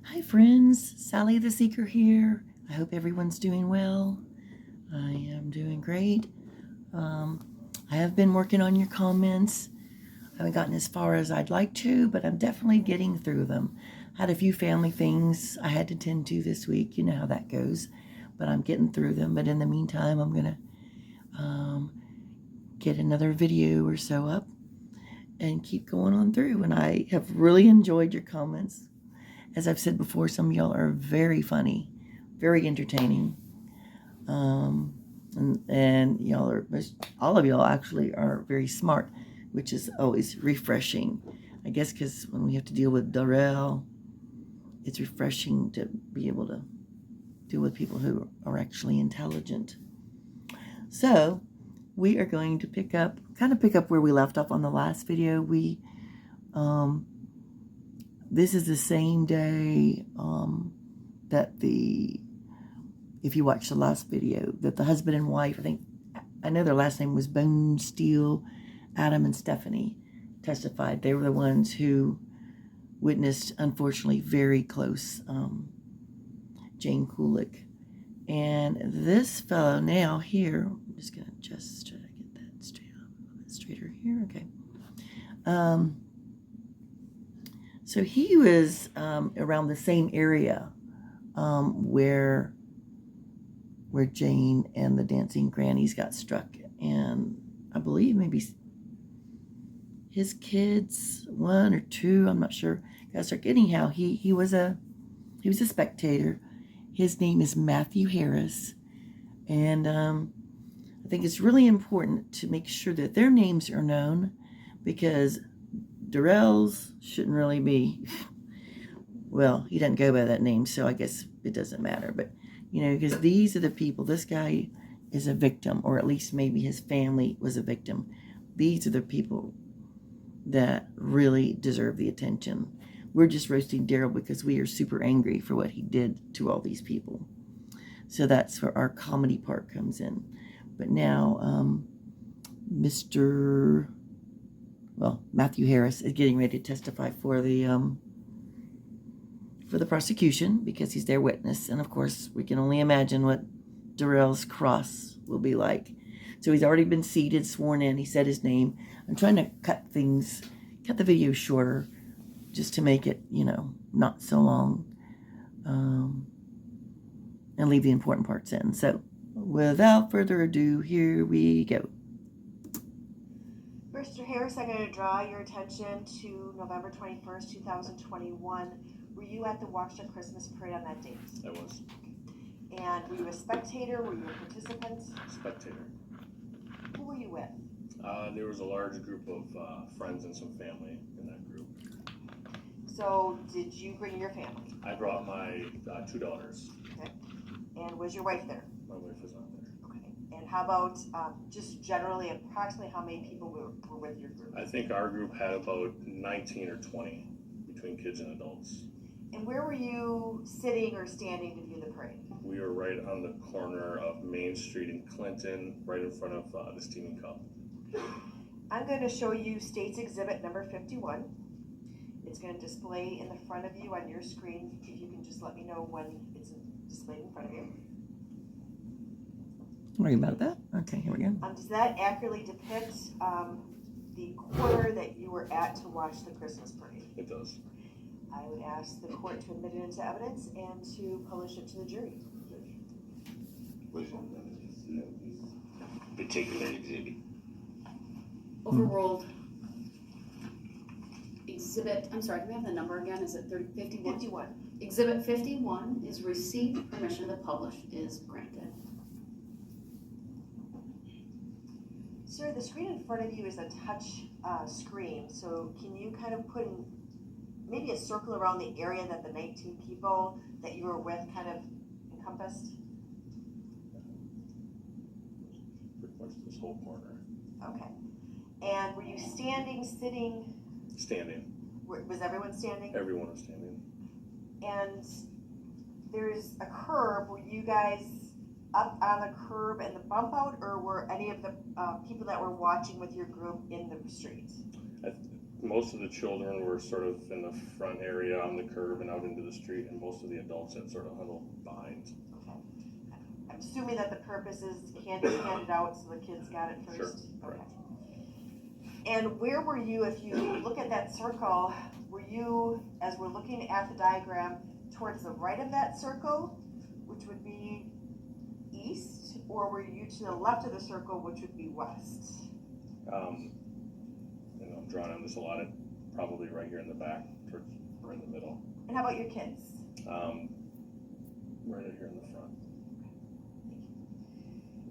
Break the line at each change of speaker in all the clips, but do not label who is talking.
Hi friends, Sally the Seeker here. I hope everyone's doing well. I am doing great. I have been working on your comments. I haven't gotten as far as I'd like to, but I'm definitely getting through them. I had a few family things I had to tend to this week. You know how that goes, but I'm getting through them. But in the meantime, I'm going to get another video or so up and keep going on through. And I have really enjoyed your comments. As I've said before, some of y'all are very funny, very entertaining. And y'all are, all of y'all actually are very smart, which is always refreshing. I guess because when we have to deal with Darrell, it's refreshing to be able to deal with people who are actually intelligent. So we are going to pick up where we left off on the last video. This is the same day that if you watch the last video, that the husband and wife, I know their last name was Bone Steel, Adam and Stephanie, testified. They were the ones who witnessed, unfortunately, very close Jane Kulich. And this fellow now here, I'm just going to just try to get that straight up, a little bit straighter here. Okay. So he was around the same area where Jane and the Dancing Grannies got struck, and I believe maybe his kids, 1 or 2, I'm not sure, got struck. Anyhow, he was a spectator. His name is Matthew Harris, and I think it's really important to make sure that their names are known, because Darrell's shouldn't really be, well, he doesn't go by that name, so I guess it doesn't matter. But, because these are the people, this guy is a victim, or at least maybe his family was a victim. These are the people that really deserve the attention. We're just roasting Darrell because we are super angry for what he did to all these people. So that's where our comedy part comes in. But now, Matthew Harris is getting ready to testify for the prosecution, because he's their witness. And of course, we can only imagine what Darrell's cross will be like. So he's already been seated, sworn in. He said his name. I'm trying to cut the video shorter, just to make it, not so long, and leave the important parts in. So without further ado, here we go.
Mr. Harris, I'm going to draw your attention to November 21st, 2021. Were you at the Washington Christmas Parade on that date?
I was.
And were you a spectator? Were you a participant?
Spectator.
Who were you with?
There was a large group of friends and some family in that group.
So did you bring your family?
I brought my 2 daughters.
Okay. And was your wife there?
My wife was not there.
Okay. And how about just generally, approximately how many people were with your group?
I think our group had about 19 or 20 between kids and adults.
And where were you sitting or standing to view the parade?
We were right on the corner of Main Street and Clinton, right in front of the Steaming Cup.
I'm going to show you State's Exhibit number 51. It's going to display in the front of you on your screen. If you can just let me know when it's displayed in front of you.
Sorry about that. Okay, here we go.
Does that accurately depict the quarter that you were at to watch the Christmas parade?
It does.
I would ask the court to admit it into evidence and to publish it to the jury.
Which particular exhibit?
Overruled. Exhibit, I'm sorry, can we have the number again? Is it 51?
51.
Exhibit 51 is received permission to publish is granted.
Sir, the screen in front of you is a touch screen, so can you kind of put in maybe a circle around the area that the 19 people that you were with kind of encompassed?
Pretty much this whole corner.
Okay. And were you standing, sitting?
Standing.
Was everyone standing?
Everyone was standing.
And there's a curb. Were you guys up on the curb and the bump out, or were any of the people that were watching with your group in the street?
most of the children were sort of in the front area on the curb and out into the street, and most of the adults had sort of huddled behind.
Okay. I'm assuming that the purpose is candy handed out so the kids got it first?
Sure.
Okay. And where were you, if you look at that circle, were you, as we're looking at the diagram, towards the right of that circle, which would be east, or were you to the left of the circle, which would be west?
I'm drawing on this a lot, probably right here in the back, towards, or in the middle.
And how about your kids?
Right here in the front.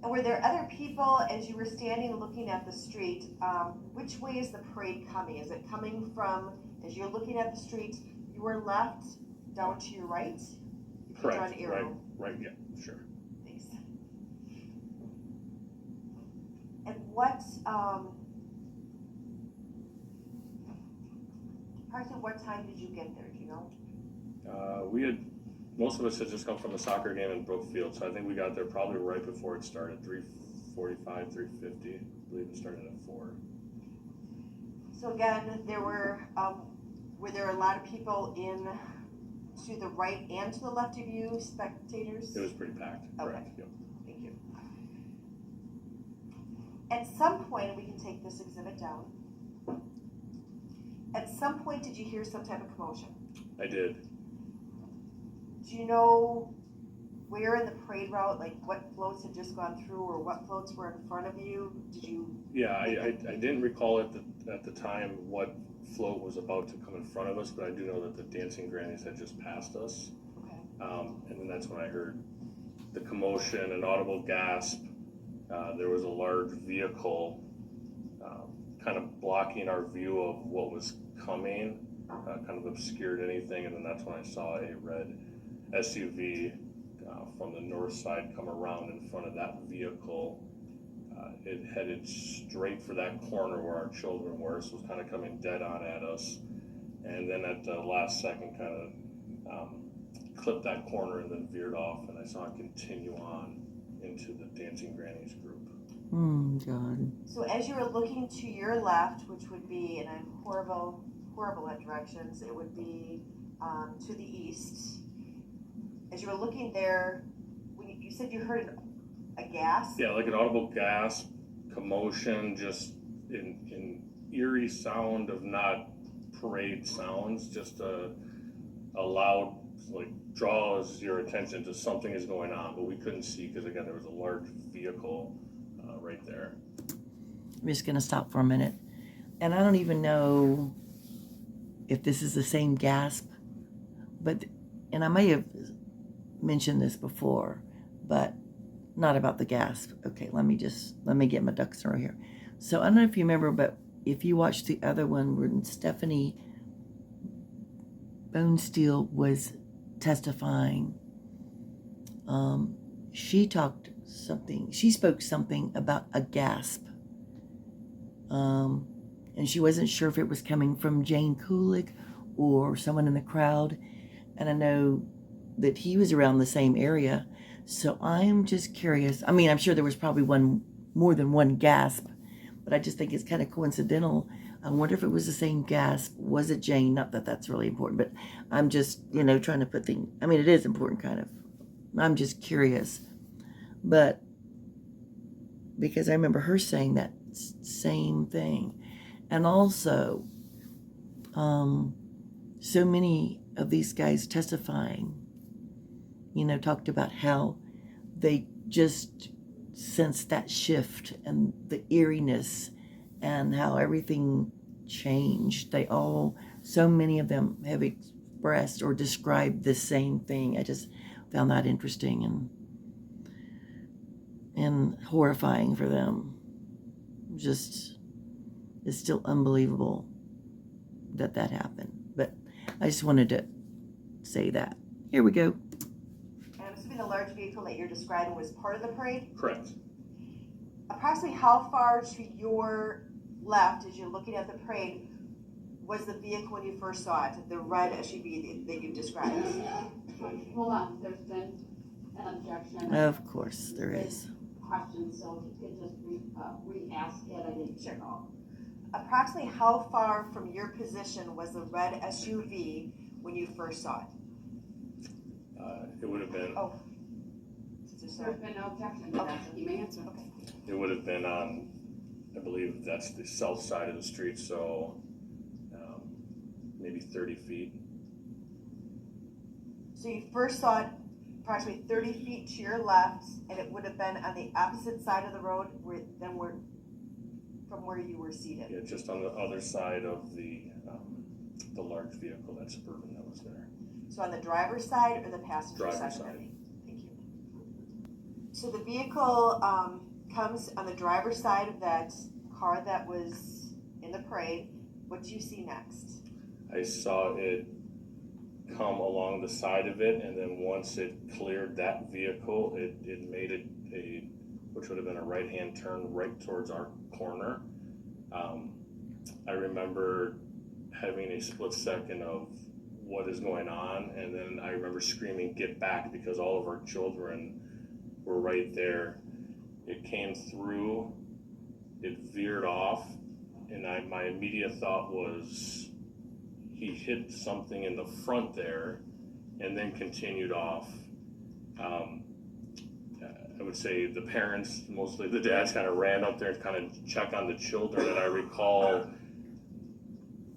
And were there other people, as you were standing looking at the street, which way is the parade coming? Is it coming from, as you're looking at the street, your left down to your right? You can draw an arrow.
Right, yeah, sure.
Thanks. And what, approximately what time did you get there, do you know?
Most of us had just come from a soccer game in Brookfield, so I think we got there probably right before it started, 3:45, 3:50. I believe it started at 4.
So again, there were there a lot of people in to the right and to the left of you, spectators?
It was pretty packed, correct.
Okay.
Yep.
Thank you. At some point, and we can take this exhibit down, at some point did you hear some type of commotion?
I did.
Do you know where in the parade route, like what floats had just gone through or what floats were in front of you? Did you?
Yeah, I didn't recall at the time what float was about to come in front of us, but I do know that the Dancing Grannies had just passed us.
Okay.
And then that's when I heard the commotion, an audible gasp. There was a large vehicle kind of blocking our view of what was coming, kind of obscured anything, and then that's when I saw a red SUV from the north side come around in front of that vehicle. It headed straight for that corner where our children were, so it was kind of coming dead on at us. And then at the last second, kind of clipped that corner and then veered off, and I saw it continue on into the Dancing Grannies group.
God.
So as you were looking to your left, which would be, and I'm horrible at directions, it would be to the east. As you were looking there, when you said you heard a gasp?
Yeah, like an audible gasp, commotion, just in eerie sound of not parade sounds, just a loud, like, draws your attention to something is going on, but we couldn't see because, again, there was a large vehicle right there.
I'm just going to stop for a minute. And I don't even know if this is the same gasp, but, and I may have mentioned this before, but not about the gasp. Okay, let me get my ducks in a row here. So I don't know if you remember, but if you watched the other one when Stephanie Bonesteel was testifying, she spoke something about a gasp. And she wasn't sure if it was coming from Jane Kulich or someone in the crowd. And I know that he was around the same area. So I'm just curious. I mean, I'm sure there was probably more than one gasp, but I just think it's kind of coincidental. I wonder if it was the same gasp. Was it Jane? Not that that's really important, but I'm just, trying to put things, I mean, it is important kind of. I'm just curious. But because I remember her saying that same thing. And also, so many of these guys testifying, talked about how they just sensed that shift and the eeriness and how everything changed. So many of them have expressed or described the same thing. I just found that interesting and horrifying for them. Just, it's still unbelievable that happened. But I just wanted to say that. Here we go.
And I'm assuming the large vehicle that you're describing was part of the parade?
Correct.
Approximately how far to your left, as you're looking at the parade, was the vehicle when you first saw it, the red SUV that you described?
Hold on, there's been an objection.
Of course, there is.
Question, so if you could just re-ask it, I didn't
Sure.
know.
approximately how far from your position was the red SUV when you first saw it?
It would have been.
Oh.
There have been no objection to that, so you may answer.
Okay.
It would have been on, I believe that's the south side of the street, so maybe 30 feet.
So you first saw it approximately 30 feet to your left, and it would have been on the opposite side of the road from where you were seated.
Yeah, just on the other side of the large vehicle, that Suburban that was there.
So on the driver's side or the passenger
Driver's
side?
side.
Thank you. So the vehicle comes on the driver's side of that car that was in the parade. What do you see next?
I saw it come along the side of it, and then once it cleared that vehicle, it made it which would have been a right-hand turn right towards our corner. I remember having a split second of what is going on, and then I remember screaming, "Get back," because all of our children were right there. It came through, it veered off, and my immediate thought was he hit something in the front there and then continued off. I would say the parents, mostly the dads, kind of ran up there to kind of check on the children, and I recall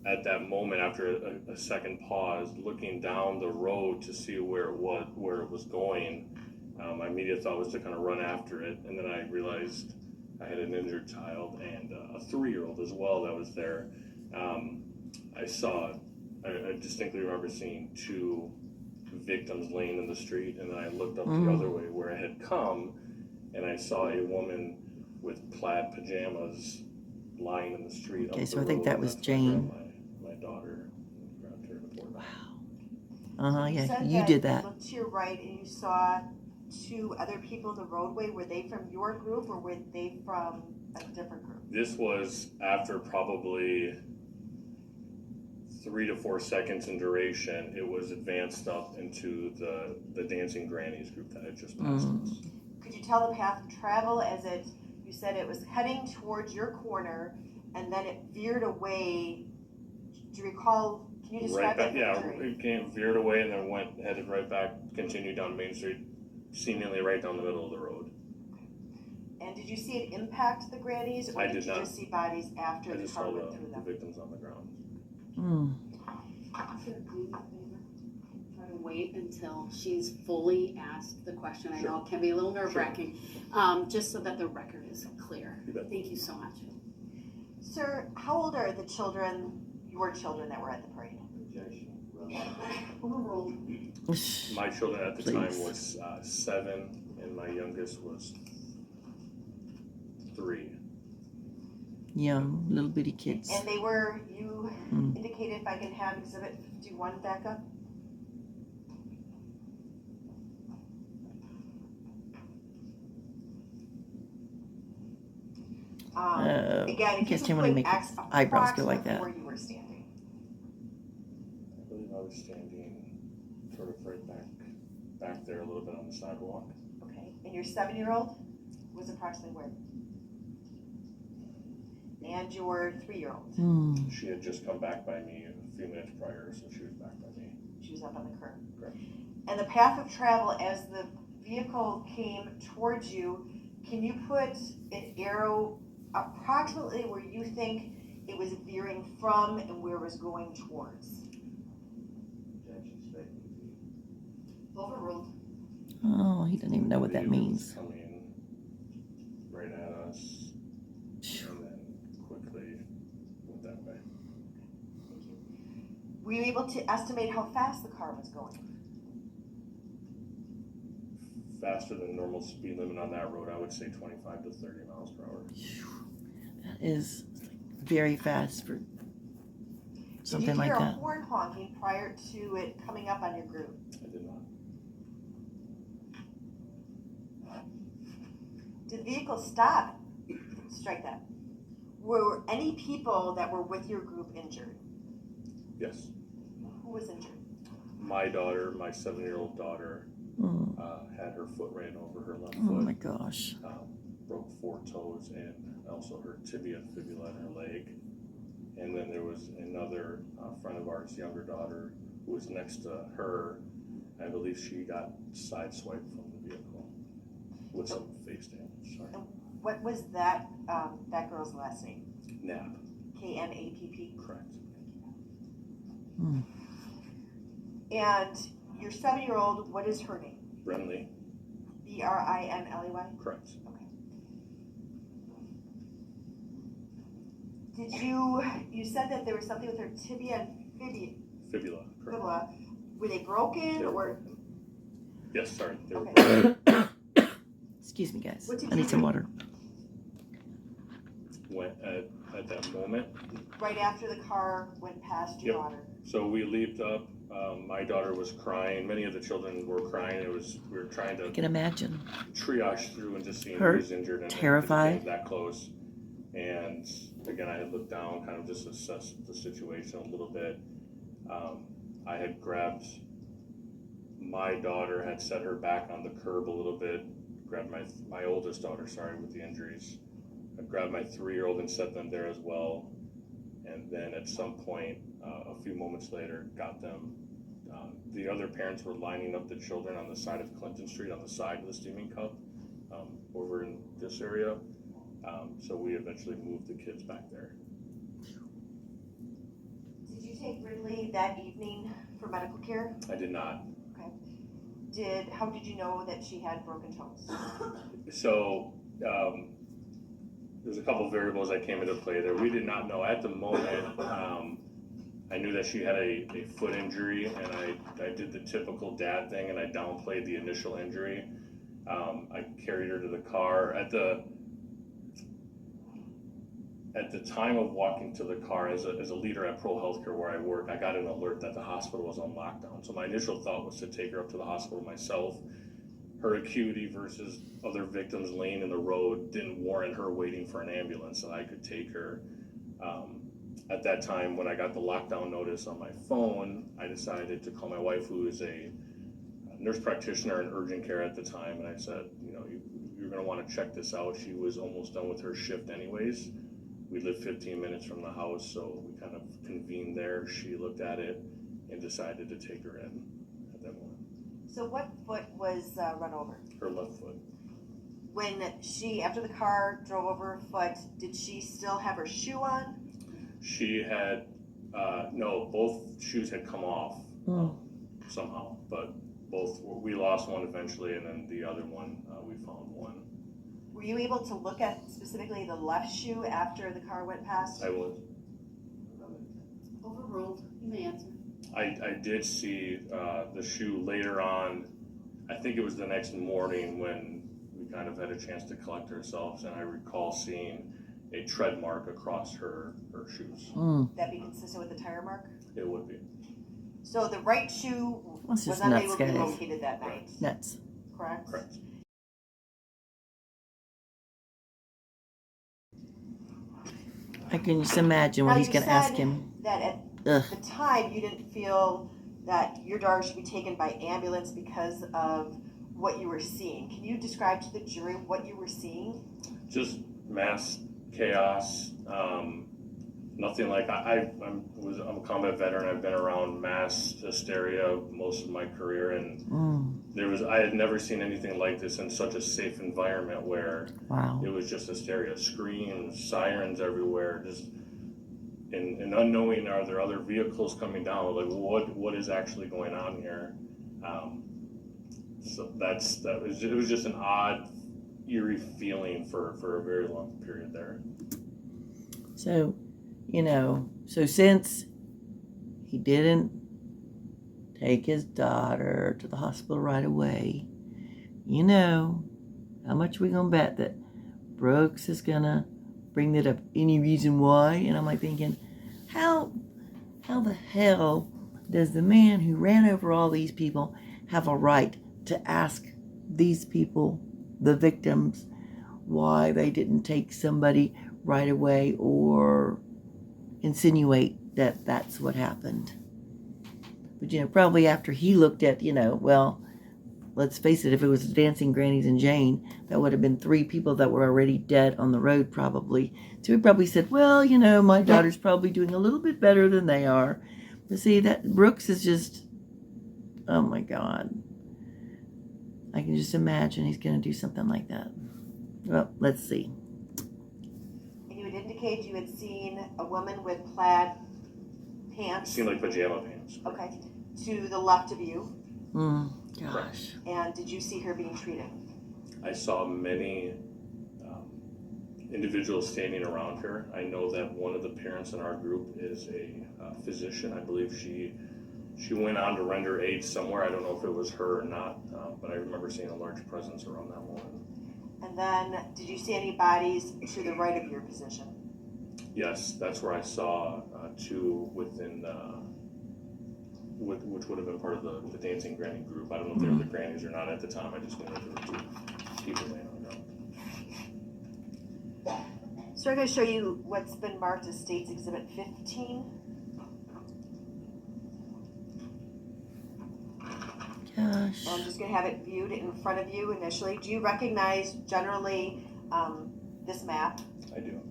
at that moment, after a second pause, looking down the road to see where it was going. My immediate thought was to kind of run after it, and then I realized I had an injured child and a 3-year-old as well that was there. I distinctly remember seeing 2 victims laying in the street, and then I looked up the other way where it had come, and I saw a woman with plaid pajamas lying in the street.
Okay,
up
so
the
I think
road,
that
and
was
that's when I
Jane.
grabbed my daughter and grabbed her to pull her back.
Wow.
You
Yeah,
said
you did that.
You looked to your right and you saw 2 other people in the roadway. Were they from your group or were they from a different group?
This was after probably 3 to 4 seconds in duration. It was advanced up into the Dancing Grannies group that had just passed us.
Could you tell the path of travel you said it was heading towards your corner and then it veered away. Do you recall, can you describe that?
Yeah, it veered away and then headed right back, continued down Main Street, seemingly right down the middle of the road.
And did you see it impact the Grannies, or
I
did
did
you
not.
just see bodies after
I
the
just
car
saw
went through
the
them?
victims on the ground.
Sir, do me a favor. Try to wait until she's fully asked the question. I know it can be a little nerve-wracking, just so that the record is clear.
You bet.
Thank you so much.
Sir, how old are your children that were at the parade?
Overruled.
My children at the
Please.
time was 7, and my youngest was 3.
Young, little bitty kids.
And you indicated, if I can have Exhibit 51 back up. Again, if you
can't
could
really
put
make
X
eyebrows go like that.
where you were standing.
I believe I was standing sort of right back there a little bit on the sidewalk.
Okay, and your 7-year-old was approximately where? And your 3-year-old?
She had just come back by me a few minutes prior, so she was back by me.
She was up on the curb.
Correct.
And the path of travel as the vehicle came towards you, can you put an arrow approximately where you think it was veering from and where it was going towards?
Overruled.
Oh, he doesn't even know what that
It was
means.
coming right at us, and then quickly went that way.
Thank you. Were you able to estimate how fast the car was going?
Faster than normal speed limit on that road, I would say 25 to 30 miles per hour.
That is very fast for something like
Did you hear
that.
a horn honking prior to it coming up on your group?
I did not.
Did the vehicle stop? Strike that. Were any people that were with your group injured?
Yes.
Who was injured?
My daughter, my 7-year-old daughter, had her foot ran over her left
Oh my
foot.
gosh.
Broke 4 toes and also her tibia, fibula, and her leg. and then there was another friend of ours, younger daughter, who was next to her. I believe she got sideswiped from the vehicle with some face damage. Sorry.
What was that girl's last name?
Knapp.
Knapp.
Correct.
Hmm.
And your 7-year-old, what is her name?
Brinley.
Brinley?
Correct.
Okay. Did you said that there was something with her tibia and
Fibula. Correct.
fibula. Were they broken
They were
or?
broken. Yes, sorry. They were
Okay.
broken.
Excuse me, guys.
What did
I
you
need some
do?
water.
Went at that moment.
Right after the car went past your
Yep.
daughter.
So we leaped up. My daughter was crying. Many of the children were crying. We were trying
I
to
can imagine.
triage through and just seeing who
Hurt,
was injured and
terrified.
it came that close. And again, I had looked down, kind of just assessed the situation a little bit. I had grabbed my daughter, had set her back on the curb a little bit. Grabbed my oldest daughter, sorry, with the injuries. I grabbed my 3-year-old and set them there as well. And then at some point, a few moments later, got them. The other parents were lining up the children on the side of Clinton Street, on the side of the Steaming Cup, over in this area. So we eventually moved the kids back there.
Did you take Brinley that evening for medical care?
I did not.
How did you know that she had broken toes?
So there's a couple variables that came into play there. We did not know at the moment. I knew that she had a foot injury, and I did the typical dad thing, and I downplayed the initial injury. I carried her to the car. At the time of walking to the car, as a leader at Pro Healthcare where I work, I got an alert that the hospital was on lockdown. So my initial thought was to take her up to the hospital myself. Her acuity versus other victims laying in the road didn't warrant her waiting for an ambulance, and I could take her. At that time, when I got the lockdown notice on my phone, I decided to call my wife, who is a nurse practitioner in urgent care at the time, and I said, you're going to want to check this out. She was almost done with her shift anyways. We lived 15 minutes from the house, so we kind of convened there. She looked at it and decided to take her in at that moment.
So what foot was run over?
Her left foot.
When after the car drove over her foot, did she still have her shoe on?
She had, no, both shoes had come off somehow, but we lost one eventually, and then the other one, we found one.
Were you able to look at specifically the left shoe after the car went past?
I was.
Overruled. You may answer.
I did see the shoe later on. I think it was the next morning when we kind of had a chance to collect ourselves, and I recall seeing a tread mark across her shoes.
That be consistent with the tire mark?
It would be.
So the right shoe
That's
was
just
unable
nuts,
to be
guys.
located that night,
Nuts.
correct?
Correct.
I can just imagine what
Now,
he's
you
going to ask
said
him.
that at
Ugh.
the time you didn't feel that your daughter should be taken by ambulance because of what you were seeing. Can you describe to the jury what you were seeing?
Just mass chaos. Nothing like I'm a combat veteran. I've been around mass hysteria most of my career, and I had never seen anything like this in such a safe environment where
Wow.
it was just hysteria, screams, sirens everywhere, just and unknowing, are there other vehicles coming down? Like what is actually going on here? So it was just an odd, eerie feeling for a very long period there.
So, so since he didn't take his daughter to the hospital right away, how much we gonna bet that Brooks is gonna bring that up? Any reason why? And I'm like thinking, how the hell does the man who ran over all these people have a right to ask these people, the victims, why they didn't take somebody right away or insinuate that that's what happened? But probably after he looked at, well, let's face it, if it was Dancing Grannies and Jane, that would have been 3 people that were already dead on the road probably. So he probably said, well, you know, my daughter's probably doing a little bit better than they are. But see, that Brooks is just, oh my God. I can just imagine he's going to do something like that. Well, let's see.
And you would indicate you had seen a woman with plaid
It
pants.
seemed like pajama pants.
Okay. To the left of you.
Gosh.
And did you see her being treated?
I saw many individuals standing around her. I know that one of the parents in our group is a physician. I believe she went on to render aid somewhere. I don't know if it was her or not, but I remember seeing a large presence around that woman.
And then, did you see any bodies to the right of your position?
Yes, that's where I saw 2 within, which would have been part of the Dancing Granny group. I don't know if they were the grannies or not at the time. I just knew that there were 2 people laying on the ground.
So I'm going to show you what's been marked as State's Exhibit 15.
Gosh.
I'm just going to have it viewed in front of you initially. Do you recognize generally this map?
I do.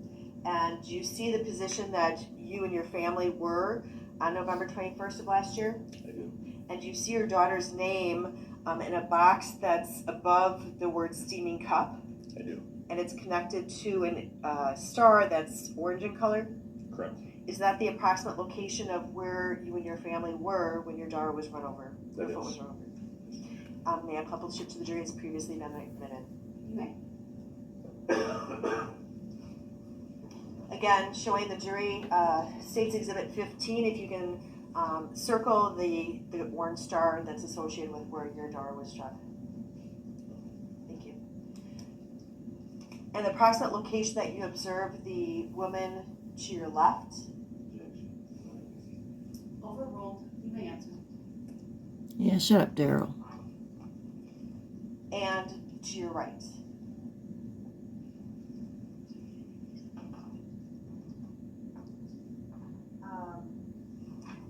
And do you see the position that you and your family were on November 21st of last year?
I do.
And do you see your daughter's name in a box that's above the word steaming cup?
I do.
And it's connected to a star that's orange in color?
Correct.
Is that the approximate location of where you and your family were when your daughter was run over?
That
Your foot
is.
was run over? May I publish it to the jury as previously been admitted?
You may.
Again, showing the jury State's Exhibit 15, if you can circle the orange star that's associated with where your daughter was struck. Thank you. And the approximate location that you observed the woman to your left?
Overruled. You may answer.
Yeah, shut up, Darrell.
And to your right?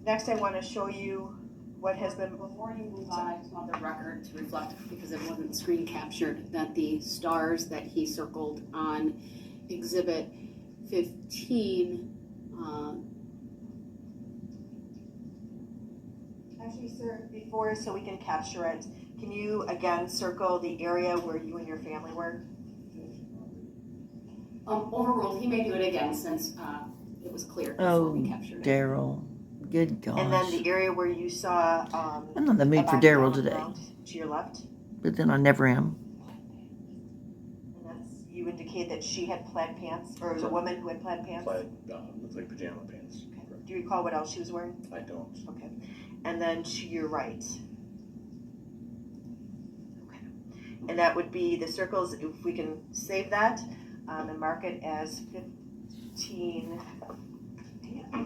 Next, I want to show you what has been.
Before you move on, I just want the record to reflect, because it wasn't screen captured, that the stars that he circled on Exhibit 15.
Actually, sir, before, so we can capture it, can you again circle the area where you and your family were?
Overruled. He may do it again since it was clear before
Oh,
we captured it.
Darrell. Good gosh.
And then the area where you saw
I'm not in the mood
a
for
body
Darrell
on the
today.
ground to your left.
But then I never am.
And that's, you indicate that she had plaid pants, or it was a woman who had plaid pants?
Plaid, looked like pajama pants.
Okay. Do you recall what else she was wearing?
I don't.
Okay. And then to your right. Okay. And that would be the circles, if we can save that and mark it as 15.
I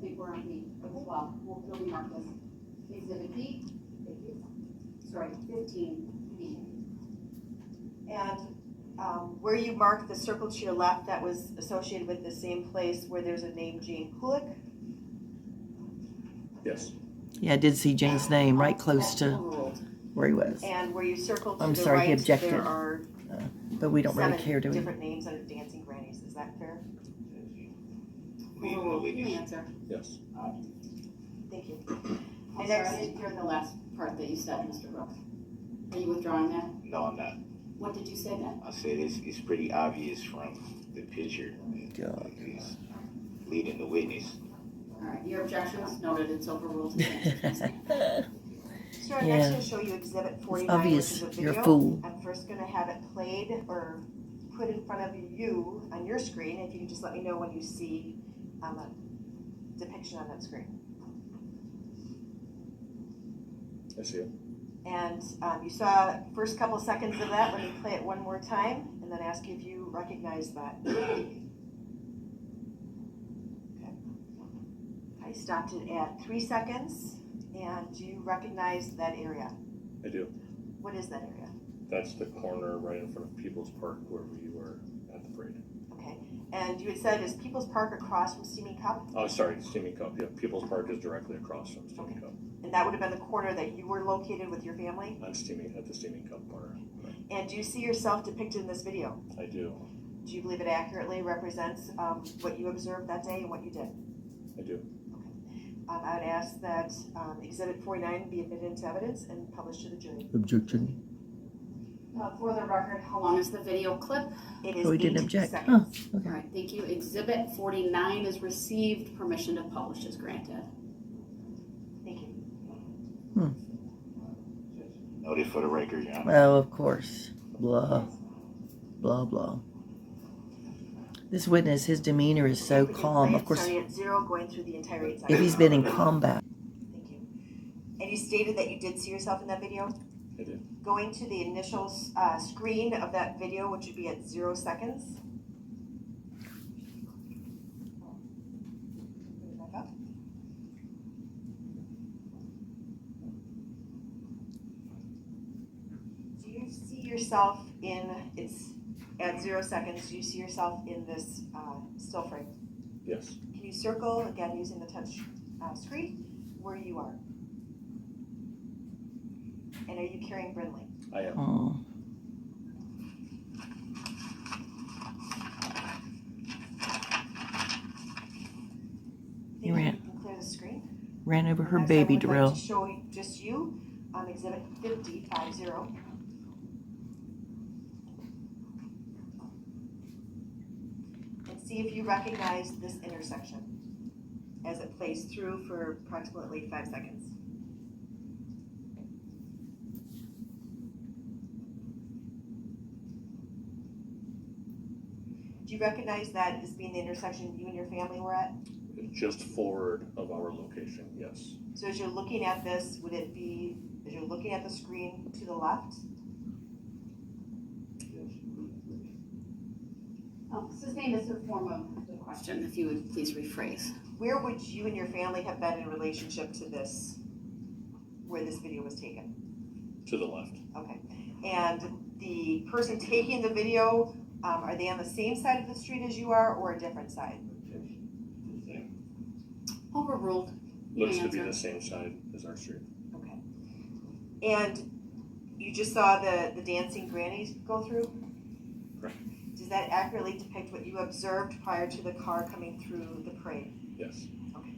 think we're on B as well. We'll be marked as Exhibit B. Sorry, 15B.
And where you marked the circle to your left, that was associated with the same place where there's a name Jane Kulich.
Yes.
Yeah, I did see Jane's name right close to
Overruled.
where he was.
And where you circled to
I'm
the
sorry,
right,
he objected.
there are
But we don't really
7
care, do we?
different names under Dancing Grannies. Is that fair?
Overruled. You may answer.
Yes.
Thank you.
I'm
And
sorry,
next-
I didn't hear the last part that you said, Mr. Brooks. Are you withdrawing that?
No, I'm not.
What did you say then?
I said it's pretty obvious from the picture.
God.
He's leading the witness.
All right, your objection is noted. It's overruled. You may answer.
So I'm
Yeah.
next going to show you Exhibit 49,
obvious
which is a
you're a
video.
fool.
I'm first going to have it played or put in front of you on your screen. If you can just let me know when you see a depiction on that screen.
I see it.
And you saw first couple seconds of that. Let me play it one more time and then ask you if you recognize that. Okay. I stopped it at 3 seconds. And do you recognize that area?
I do.
What is that area?
That's the corner right in front of People's Park where we were at at the parade.
Okay. And you had said, is People's Park across from Steaming Cup?
Oh, sorry, Steaming Cup. Yeah, People's Park is directly across from Steaming
Okay.
Cup.
And that would have been the corner that you were located with your family?
At the Steaming Cup corner. Right.
And do you see yourself depicted in this video?
I do.
Do you believe it accurately represents what you observed that day and what you did?
I do.
I would ask that Exhibit 49 be admitted into evidence and published to the jury.
Objection.
For the record, how long is the video clip?
It is
Oh, we didn't
8
object.
seconds.
Okay.
All right, thank you. Exhibit 49 is received. Permission to publish is granted.
Thank you.
Noted for the record, Your Honor.
Well, of course. Blah. Blah, blah. This witness, his demeanor is so calm. Of course,
Starting at 0, going through the entire 8
if
seconds.
he's been in combat.
Thank you. And you stated that you did see yourself in that video?
I did.
Going to the initial screen of that video, which would be at 0 seconds. Bring it back up. Do you see yourself it's at 0 seconds, do you see yourself in this still frame?
Yes.
Can you circle, again, using the touch screen, where you are? And are you carrying Brinley?
I am.
Oh.
Think
ran-
you can clear the screen?
Ran over her
Next, I
baby,
would like
Darrell.
to show you just you on Exhibit 50, 50. And see if you recognize this intersection as it plays through for approximately 5 seconds. Do you recognize that as being the intersection you and your family were at?
Just forward of our location, yes.
So as you're looking at this, would it be, as you're looking at the screen to the left?
Sustain this in form of the question, if you would please rephrase.
Where would you and your family have been in relationship to this, where this video was taken?
To the left.
Okay. And the person taking the video, are they on the same side of the street as you are or a different side?
Overruled. You
Looks
may
to be
answer.
the same side as our street.
Okay. And you just saw the Dancing Grannies go through?
Correct.
Does that accurately depict what you observed prior to the car coming through the parade?
Yes.
Okay.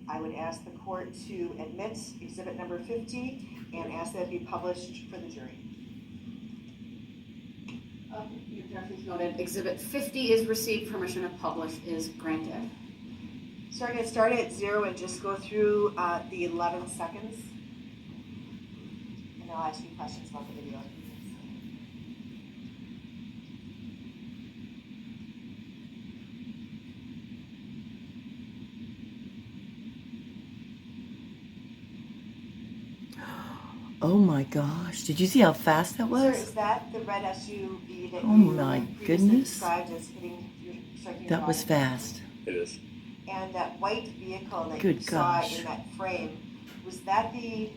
I would ask the court to admit exhibit number 50 and ask that it be published for the jury.
Your objection is noted. Exhibit 50 is received. Permission to publish is granted.
So I'm going to start at 0 and just go through the 11 seconds. And I'll ask you questions about the video.
Oh my gosh. Did you see how fast that
Sir,
was?
is that the red SUV that
Oh
you
my
previously
goodness.
described as hitting striking your
That was
body?
fast.
It is.
And that white vehicle that
Good
you saw
gosh.
in that frame, was that the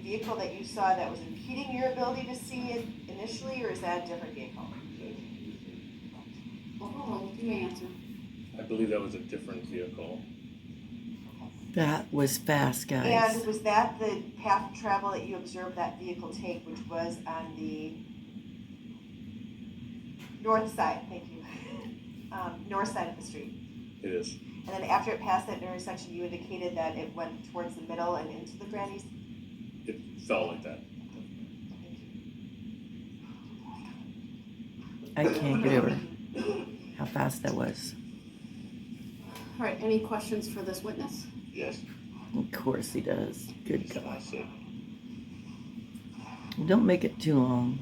vehicle that you saw that was impeding your ability to see it initially, or is that a different vehicle?
Overruled. You may answer.
I believe that was a different vehicle.
That was fast, guys.
And was that the path of travel that you observed that vehicle take, which was on the north side, thank you, north side of the street?
It is.
And then after it passed that intersection, you indicated that it went towards the middle and into the Grannies?
It felt like that.
I can't get over how fast that was.
All right, any questions for this witness?
Yes.
Of course he does. Good
Can I
God.
say?
Don't make it too long.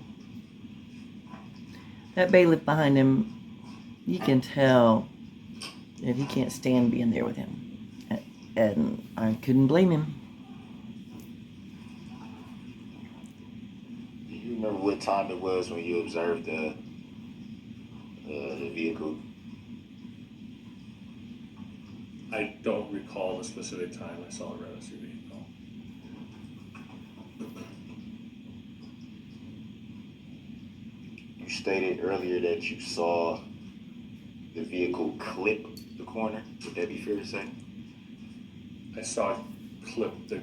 That bailiff behind him, you can tell if he can't stand being there with him. And I couldn't blame him.
Do you remember what time it was when you observed the vehicle?
I don't recall the specific time I saw a red SUV. No.
You stated earlier that you saw the vehicle clip the corner? Would that be fair to say?
I saw it clip the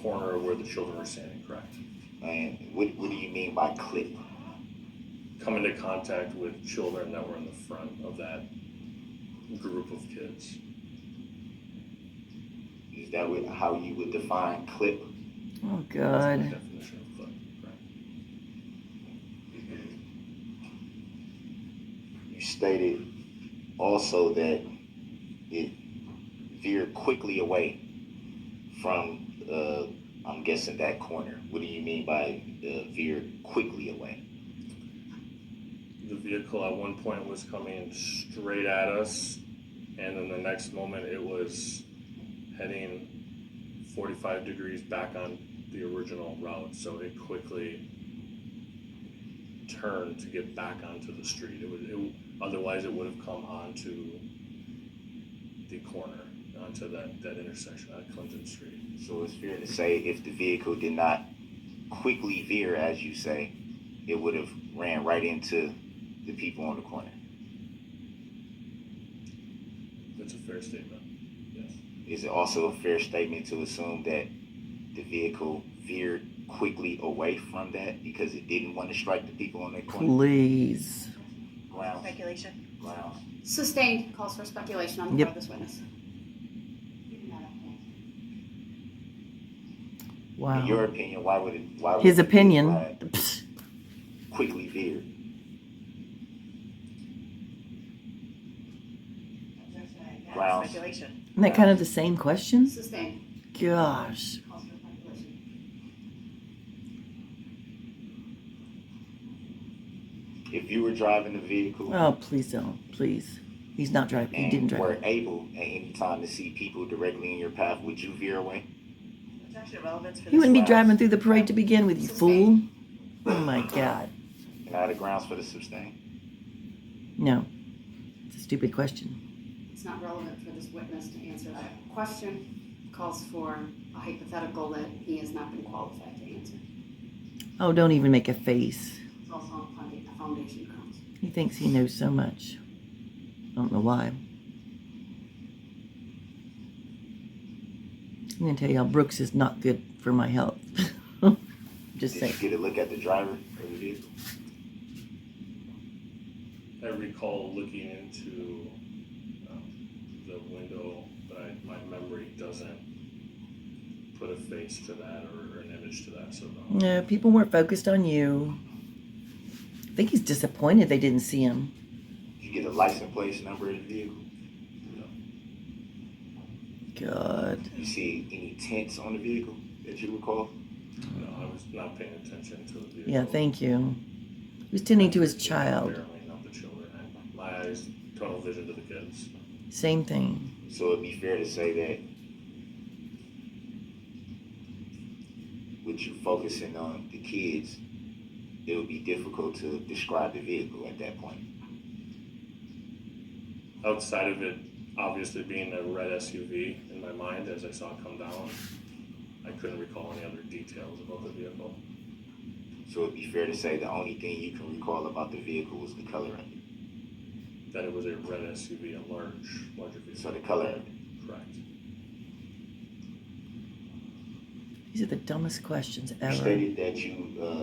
corner where the children were standing, correct?
And what do you mean by clip?
Come into contact with children that were in the front of that group of kids.
Is that how you would define clip?
Oh,
That's the
God.
definition of clip, correct?
You stated also that it veered quickly away from, I'm guessing, that corner. What do you mean by veered quickly away?
The vehicle at one point was coming straight at us, and then the next moment it was heading 45 degrees back on the original route, so it quickly turned to get back onto the street. Otherwise it would have come onto the corner, onto that intersection at Clinton Street.
So it's fair to say if the vehicle did not quickly veer, as you say, it would have ran right into the people on the corner.
That's a fair statement, yes.
Is it also a fair statement to assume that the vehicle veered quickly away from that because it didn't want to strike the people on that corner?
Please.
Grounds.
Speculation.
Grounds.
Sustained. Calls for speculation on the
Yep.
part of this witness.
Wow.
In your opinion, why would
His
the
opinion.
vehicle have quickly veered? Grounds.
Speculation.
Isn't that kind of the same question?
Sustained.
Gosh.
Calls for speculation.
If you were driving the vehicle
Oh, please don't. Please. He's not driving. He didn't
and were
drive.
able at any time to see people directly in your path, would you veer away?
It's actually relevance for
He wouldn't be
this
driving
class.
through the parade to begin with, you fool. Oh, my God.
And are the grounds for the sustain?
No. It's a stupid question.
It's not relevant for this witness to answer that question. Calls for a hypothetical that he has not been qualified to answer.
Oh, don't even make a face.
It's also on foundation grounds.
He thinks he knows so much. I don't know why. I'm going to tell you how Brooks is not good for my health. Just
Did
saying.
you get a look at the driver of the vehicle?
I recall looking into the window, but my memory doesn't put a face to that or an image to that, so no.
No, people weren't focused on you. I think he's disappointed they didn't see him.
Did you get a license plate number of the vehicle?
God.
You see any tents on the vehicle that you recall?
No, I was not paying attention to the vehicle.
Yeah, thank you. He was tending to his child.
Apparently, not the children. My eyes, tunnel vision to the kids.
Same thing.
So it'd be fair to say that with you focusing on the kids, it would be difficult to describe the vehicle at that point.
Outside of it, obviously being a red SUV in my mind as I saw it come down, I couldn't recall any other details about the vehicle.
So it'd be fair to say the only thing you can recall about the vehicle was the color of it.
That it was a red SUV, a larger vehicle.
So the color of it.
Correct.
These are the dumbest questions
You
ever.
stated that you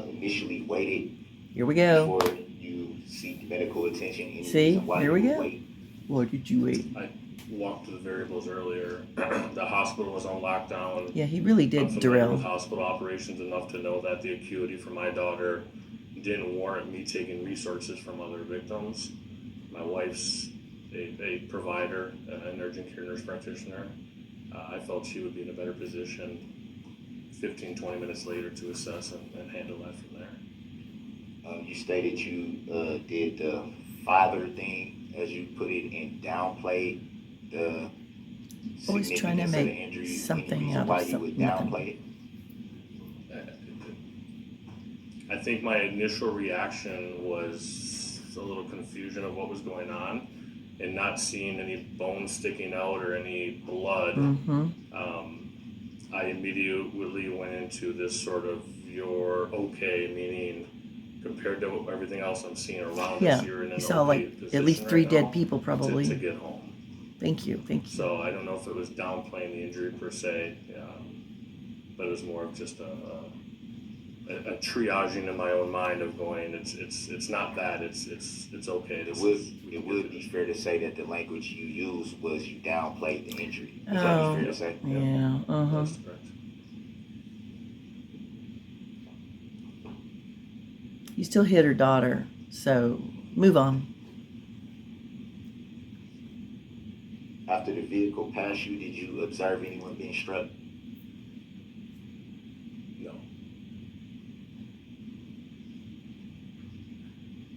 initially waited
Here we go.
before you seek medical attention. Any
See?
reason why
Here
you
we
would
go.
wait?
Why did you wait?
I walked through the variables earlier. The hospital was on lockdown.
Yeah, he really
I'm
did,
familiar with
Darrell.
hospital operations enough to know that the acuity for my daughter didn't warrant me taking resources from other victims. My wife's a provider, an urgent care nurse practitioner. I felt she would be in a better position 15, 20 minutes later to assess and handle that from there.
You stated you did the father thing, as you put it, and downplayed the
Always trying to
significance of the
make
injury.
something
Any reason
out
why
of
you would
nothing.
downplay it?
I think my initial reaction was a little confusion of what was going on and not seeing any bones sticking out or any blood.
Mm-hmm.
I immediately went into this sort of "you're okay," meaning compared to everything else I'm seeing around
Yeah,
us, you're in an
you saw like
okay
at least
position
3
right
dead
now
people probably.
to get home.
Thank you.
So I don't know if it was downplaying the injury per se, but it was more of just a triaging in my own mind of going, it's not that, it's okay.
It would be fair to say that the language you used was you downplayed the injury. Would that be fair to say?
Yeah,
That's correct.
You still hit her daughter, so move on.
After the vehicle passed you, did you observe anyone being struck?
No.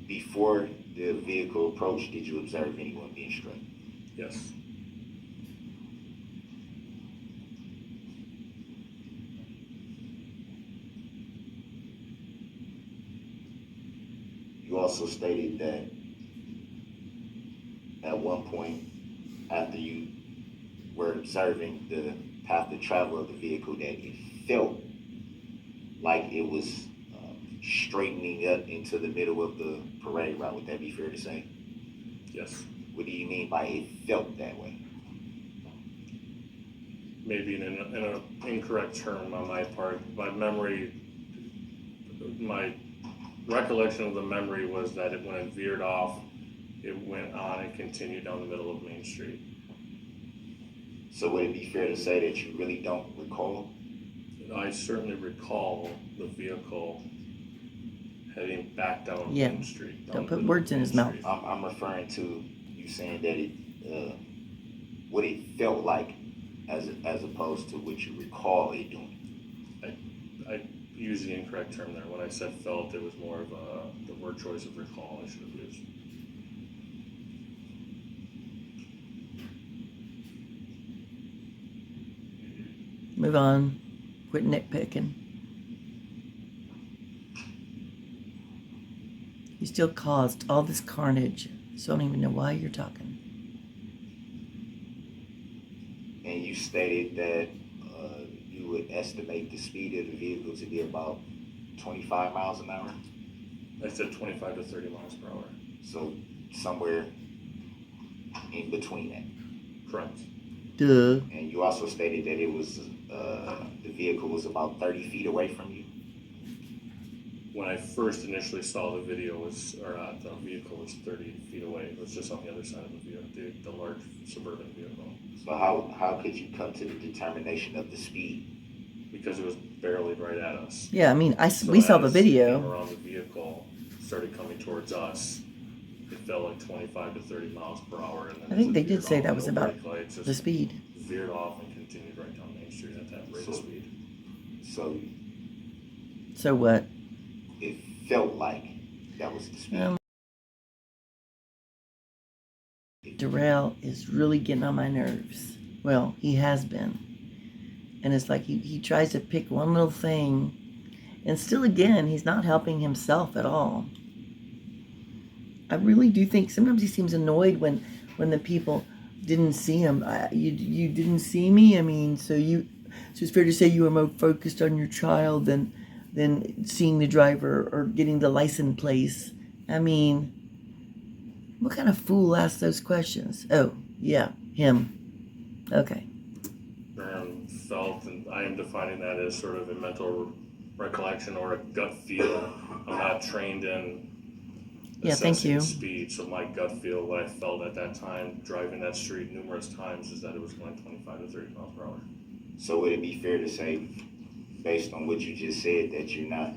Before the vehicle approached, did you observe anyone being struck?
Yes.
You also stated that at one point, after you were observing the path of travel of the vehicle, that it felt like it was straightening up into the middle of the parade route. Would that be fair to say?
Yes.
What do you mean by it felt that way?
Maybe in an incorrect term on my part. My recollection of the memory was that when it veered off, it went on and continued down the middle of Main Street.
So would it be fair to say that you really don't recall?
I certainly recall the vehicle heading back down Main Street.
Don't put words in his mouth.
I'm referring to you saying that it, what it felt like as opposed to what you recall it doing.
I used the incorrect term there. When I said felt, it was more of the word choice of recall I should have used.
Move on. Quit nitpicking. You still caused all this carnage, so I don't even know why you're talking.
And you stated that you would estimate the speed of the vehicle to be about 25 miles an hour?
I said 25 to 30 miles per hour.
So somewhere in between that.
Correct.
Duh.
And you also stated that it was the vehicle was about 30 feet away from you.
When I first initially saw the video, the vehicle was 30 feet away. It was just on the other side of the vehicle, the large suburban vehicle.
So how could you come to the determination of the speed?
Because it was barely right at us.
Yeah, I mean,
So
we saw the
as it came
video.
around the vehicle, started coming towards us. It felt like 25 to 30 miles per hour. And then
I think
as it
they did
veered
say
off,
that was
no
about
brake lights, just
the speed.
veered off and continued right down Main Street at that rate of speed.
So
what?
it felt like that was the speed.
Darrell is really getting on my nerves. Well, he has been. And it's like he tries to pick one little thing, and still again, he's not helping himself at all. I really do think sometimes he seems annoyed when the people didn't see him. You didn't see me? I mean, so it's fair to say you were more focused on your child than seeing the driver or getting the license plate. I mean, what kind of fool asks those questions? Oh, yeah, him. Okay.
And felt, and I am defining that as sort of a mental recollection or a gut feel. I'm not trained in assessing speed, so my gut feel, what I felt at that time driving that street numerous times, is that it was going 25 to 30 miles per hour.
So would it be fair to say, based on what you just said, that you're not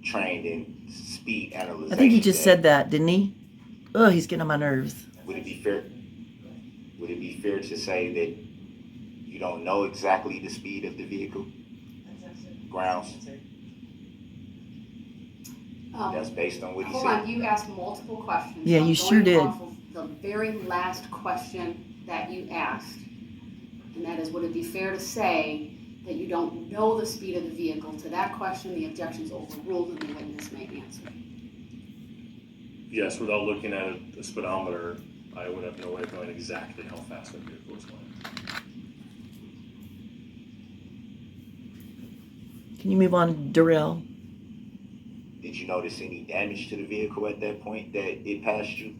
trained in speed analysis?
I think he just said that, didn't he? Oh, he's getting on my nerves.
Would it be fair to say that you don't know exactly the speed of the vehicle? Grounds? That's based on what he said.
Hold on, you asked multiple questions.
Yeah, you sure did.
Off of the very last question that you asked, and that is, would it be fair to say that you don't know the speed of the vehicle? To that question, the objection is overruled and the witness may answer.
Yes, without looking at a speedometer, I would have no way of knowing exactly how fast that vehicle was going.
Can you move on, Darrell?
Did you notice any damage to the vehicle at that point that it passed you?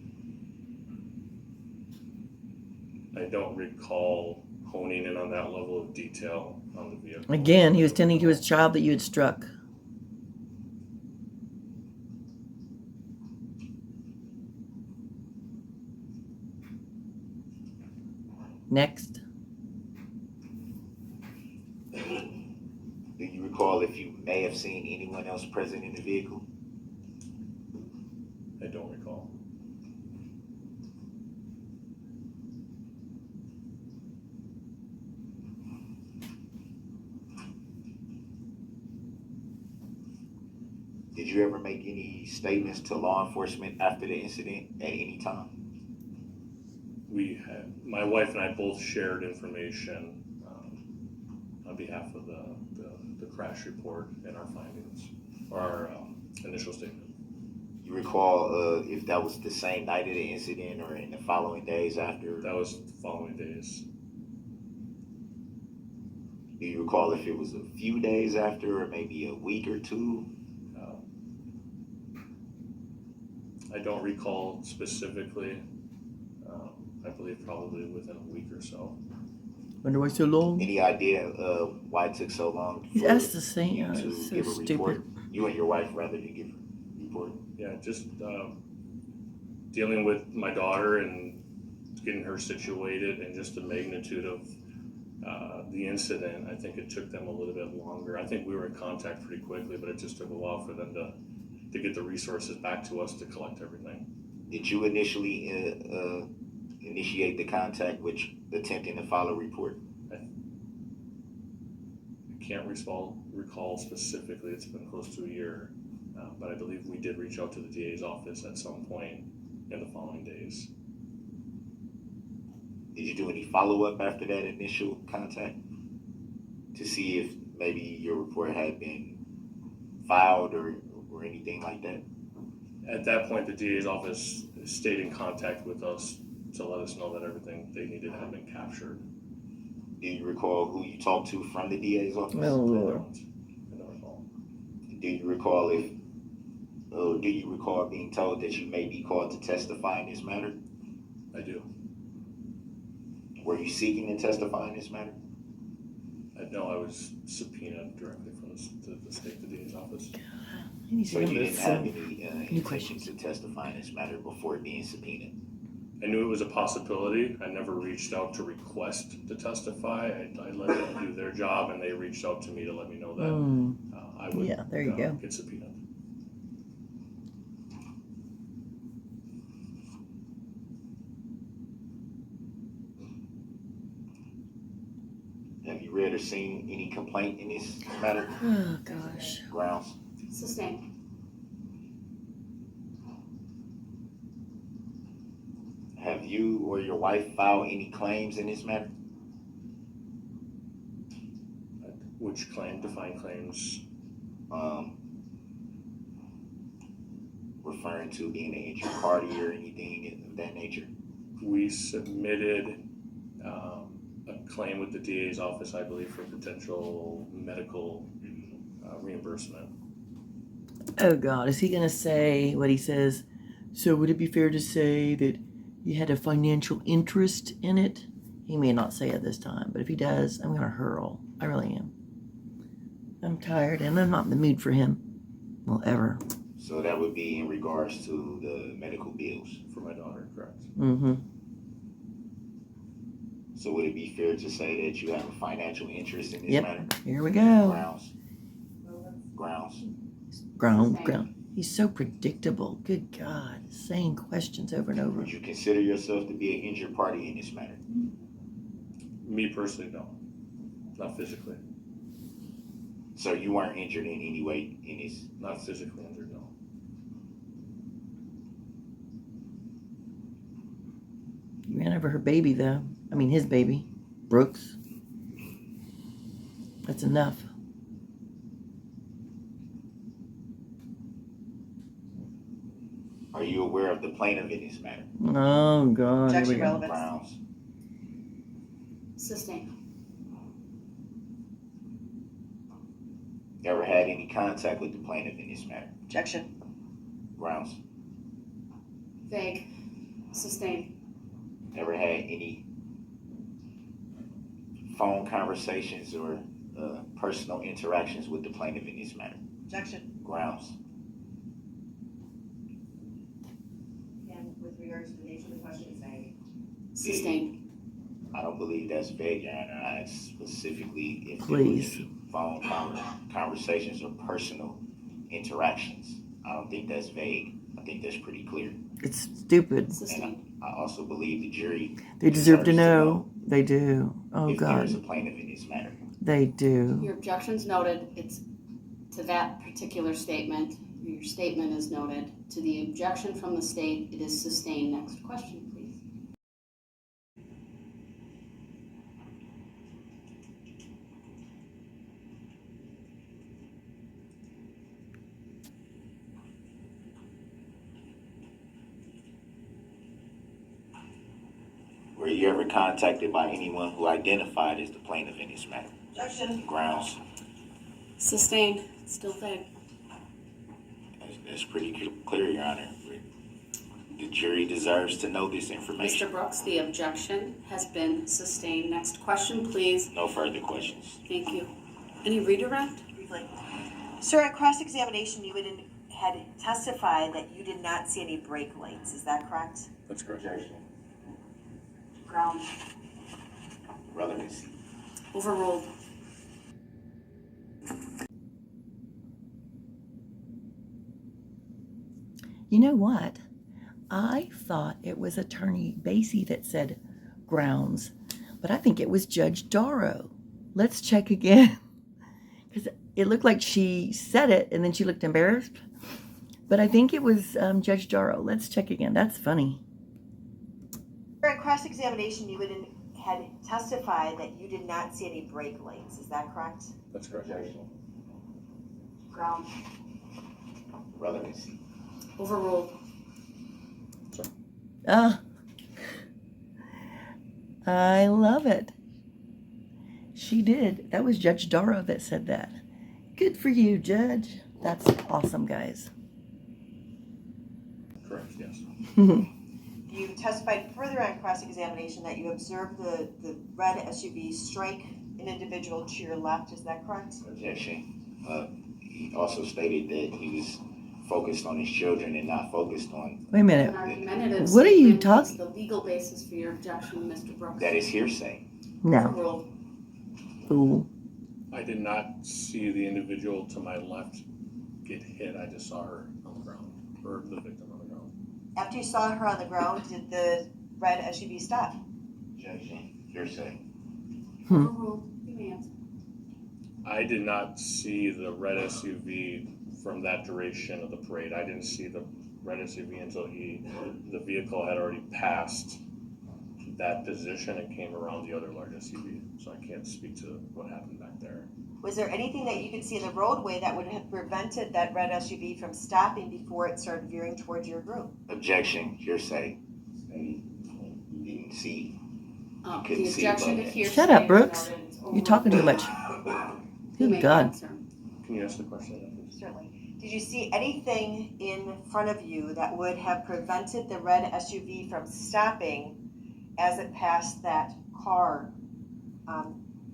I don't recall honing in on that level of detail on the vehicle.
Again, he was tending to his child that you had struck. Next.
Do you recall if you may have seen anyone else present in the vehicle?
I don't recall.
Did you ever make any statements to law enforcement after the incident at any time?
My wife and I both shared information on behalf of the crash report and our findings, or our initial statement.
You recall if that was the same night of the incident or in the following days after?
That was the following days.
Do you recall if it was a few days after or maybe a week or two?
I don't recall specifically. I believe probably within a week or so.
Wonder why so long?
Any idea why it took so long
He's
for
asked the same.
you
Oh,
to
it's so
give a report?
stupid.
You and your wife, rather, to give a report?
Yeah, just dealing with my daughter and getting her situated, and just the magnitude of the incident. I think it took them a little bit longer. I think we were in contact pretty quickly, but it just took a while for them to get the resources back to us to collect everything.
Did you initially initiate the contact with attempting to file a report?
I can't recall specifically. It's been close to a year, but I believe we did reach out to the DA's office at some point in the following days.
Did you do any follow-up after that initial contact to see if maybe your report had been filed or anything like that?
At that point, the DA's office stayed in contact with us to let us know that everything they needed had been captured.
Do you recall who you talked to from the DA's office?
Oh, Lord.
I don't recall.
Do you recall being told that you may be called to testify in this matter?
I do.
Were you seeking to testify in this matter?
No, I was subpoenaed directly from the state, the DA's office.
He needs
So
to
you
remember
didn't
this,
have any intention
questions?
to testify in this matter before being subpoenaed?
I knew it was a possibility. I never reached out to request to testify. I let them do their job, and they reached out to me to let me know that I would
Yeah, there you go.
get subpoenaed.
Have you read or seen any complaint in this matter?
Oh, gosh.
Grounds?
Sustained.
Have you or your wife filed any claims in this matter?
Which claim? Define claims.
Referring to being an injured party or anything of that nature?
We submitted a claim with the DA's office, I believe, for potential medical reimbursement.
Oh, God. Is he going to say what he says? So would it be fair to say that you had a financial interest in it? He may not say it this time, but if he does, I'm going to hurl. I really am. I'm tired, and I'm not in the mood for him. Well, ever.
So that would be in regards to the medical bills.
For my daughter, correct.
Mm-hmm.
So would it be fair to say that you have a financial interest in this
Yep.
matter?
Here we go.
Grounds?
Ground. He's so predictable. Good God. Saying questions over and over.
Would you consider yourself to be an injured party in this matter?
Me personally, no. Not physically.
So you weren't injured in any way in this?
Not physically injured, no.
You ran over her baby, though. I mean, his baby. Brooks. That's enough.
Are you aware of the plaintiff in this matter?
Oh, God. Here we
Objection
go.
relevance.
Grounds?
Sustained.
Ever had any contact with the plaintiff in this matter?
Objection.
Grounds.
Vague. Sustained.
Ever had any phone conversations or personal interactions with the plaintiff in this matter?
Objection.
Grounds.
And with regards to the nature of the question, it's vague.
Sustained.
I don't believe that's vague, Your Honor. I asked specifically if
Please.
there was any phone conversations or personal interactions. I don't think that's vague. I think that's pretty clear.
It's stupid.
Sustained.
I also believe the jury
They deserve to
deserves
know. They do. Oh,
if there is a
God.
plaintiff in this matter.
They do.
Your objection's noted. It's to that particular statement. Your statement is noted. To the objection from the state, it is sustained. Next question, please.
Were you ever contacted by anyone who identified as the plaintiff in this matter?
Objection.
Grounds.
Sustained. Still vague.
That's pretty clear, Your Honor. The jury deserves to know this information.
Mr. Brooks, the objection has been sustained. Next question, please.
No further questions.
Thank you. Any redirect?
Briefly. Sir, at cross-examination, you had testified that you did not see any brake lights. Is that correct?
That's correct.
Ground.
Relevancy.
Overruled.
You know what? I thought it was Attorney Basie that said grounds, but I think it was Judge Darrell. Let's check again. Because it looked like she said it and then she looked embarrassed. But I think it was Judge Darrell. Let's check again. That's funny.
At cross-examination, you had testified that you did not see any brake lights. Is that correct?
That's correct.
Ground.
Relevancy.
Overruled.
I love it. She did. That was Judge Darrell that said that. Good for you, Judge. That's awesome, guys.
Correct, yes.
You testified further on cross-examination that you observed the red SUV strike an individual to your left. Is that correct?
Objection. He also stated that he was focused on his children and not focused on.
Wait a minute.
An argumentative
What are you
statement
talking-
is the legal basis for your objection, Mr. Brooks.
That is hearsay.
No.
Overruled.
Ooh.
I did not see the individual to my left get hit. I just saw her on the ground, or the victim on the ground.
After you saw her on the ground, did the red SUV stop?
Objection. Hearsay.
Overruled. You may answer.
I did not see the red SUV from that duration of the parade. I didn't see the red SUV until the vehicle had already passed that position and came around the other large SUV. So I can't speak to what happened back there.
Was there anything that you could see in the roadway that would have prevented that red SUV from stopping before it started veering towards your group?
Objection. Hearsay. You didn't see.
The
couldn't see
objection
above
to
that.
hearsay.
Shut up,
is
Brooks.
noted. It's
You're
overruled.
talking too much.
You may
Good God.
answer.
Can you ask the question again, please?
Certainly. Did you see anything in front of you that would have prevented the red SUV from stopping as it passed that car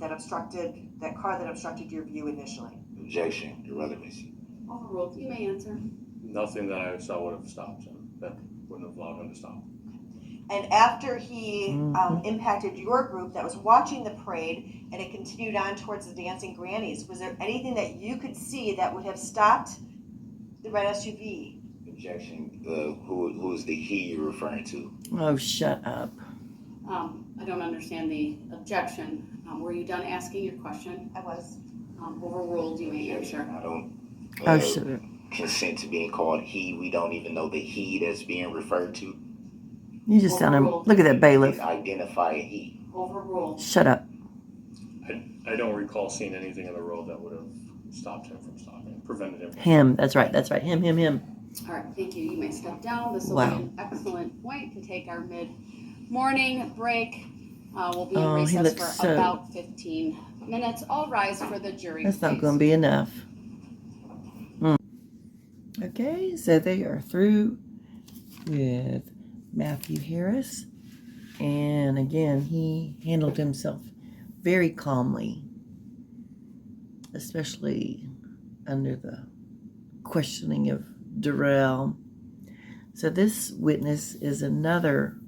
that obstructed your view initially?
Objection. Irrelevancy.
Overruled. You may answer.
Nothing that I saw would have stopped him. That wouldn't have allowed him to stop.
And after he impacted your group that was watching the parade and it continued on towards the Dancing Grannies, was there anything that you could see that would have stopped the red SUV?
Objection. Who is the he you're referring to?
Oh, shut up.
I don't understand the objection. Were you done asking your question?
I was.
Overruled. You may answer.
I don't
Oh, shut up.
consent to being called he. We don't even know the he that's being referred to.
You just sound him. Look at that bailiff.
Identify a he.
Overruled.
Shut up.
I don't recall seeing anything in the road that would have stopped him from stopping, prevented him from
Him. That's right. That's right. Him.
All right, thank you. You may step down. This will
Wow.
be an excellent point to take our mid-morning break. We'll be in
Oh, he
recess
looks
for
so-
about 15 minutes. All rise for the jury.
That's not
please.
going to be enough. Okay, so they are through with Matthew Harris. And again, he handled himself very calmly, especially under the questioning of Darrell. So this witness is another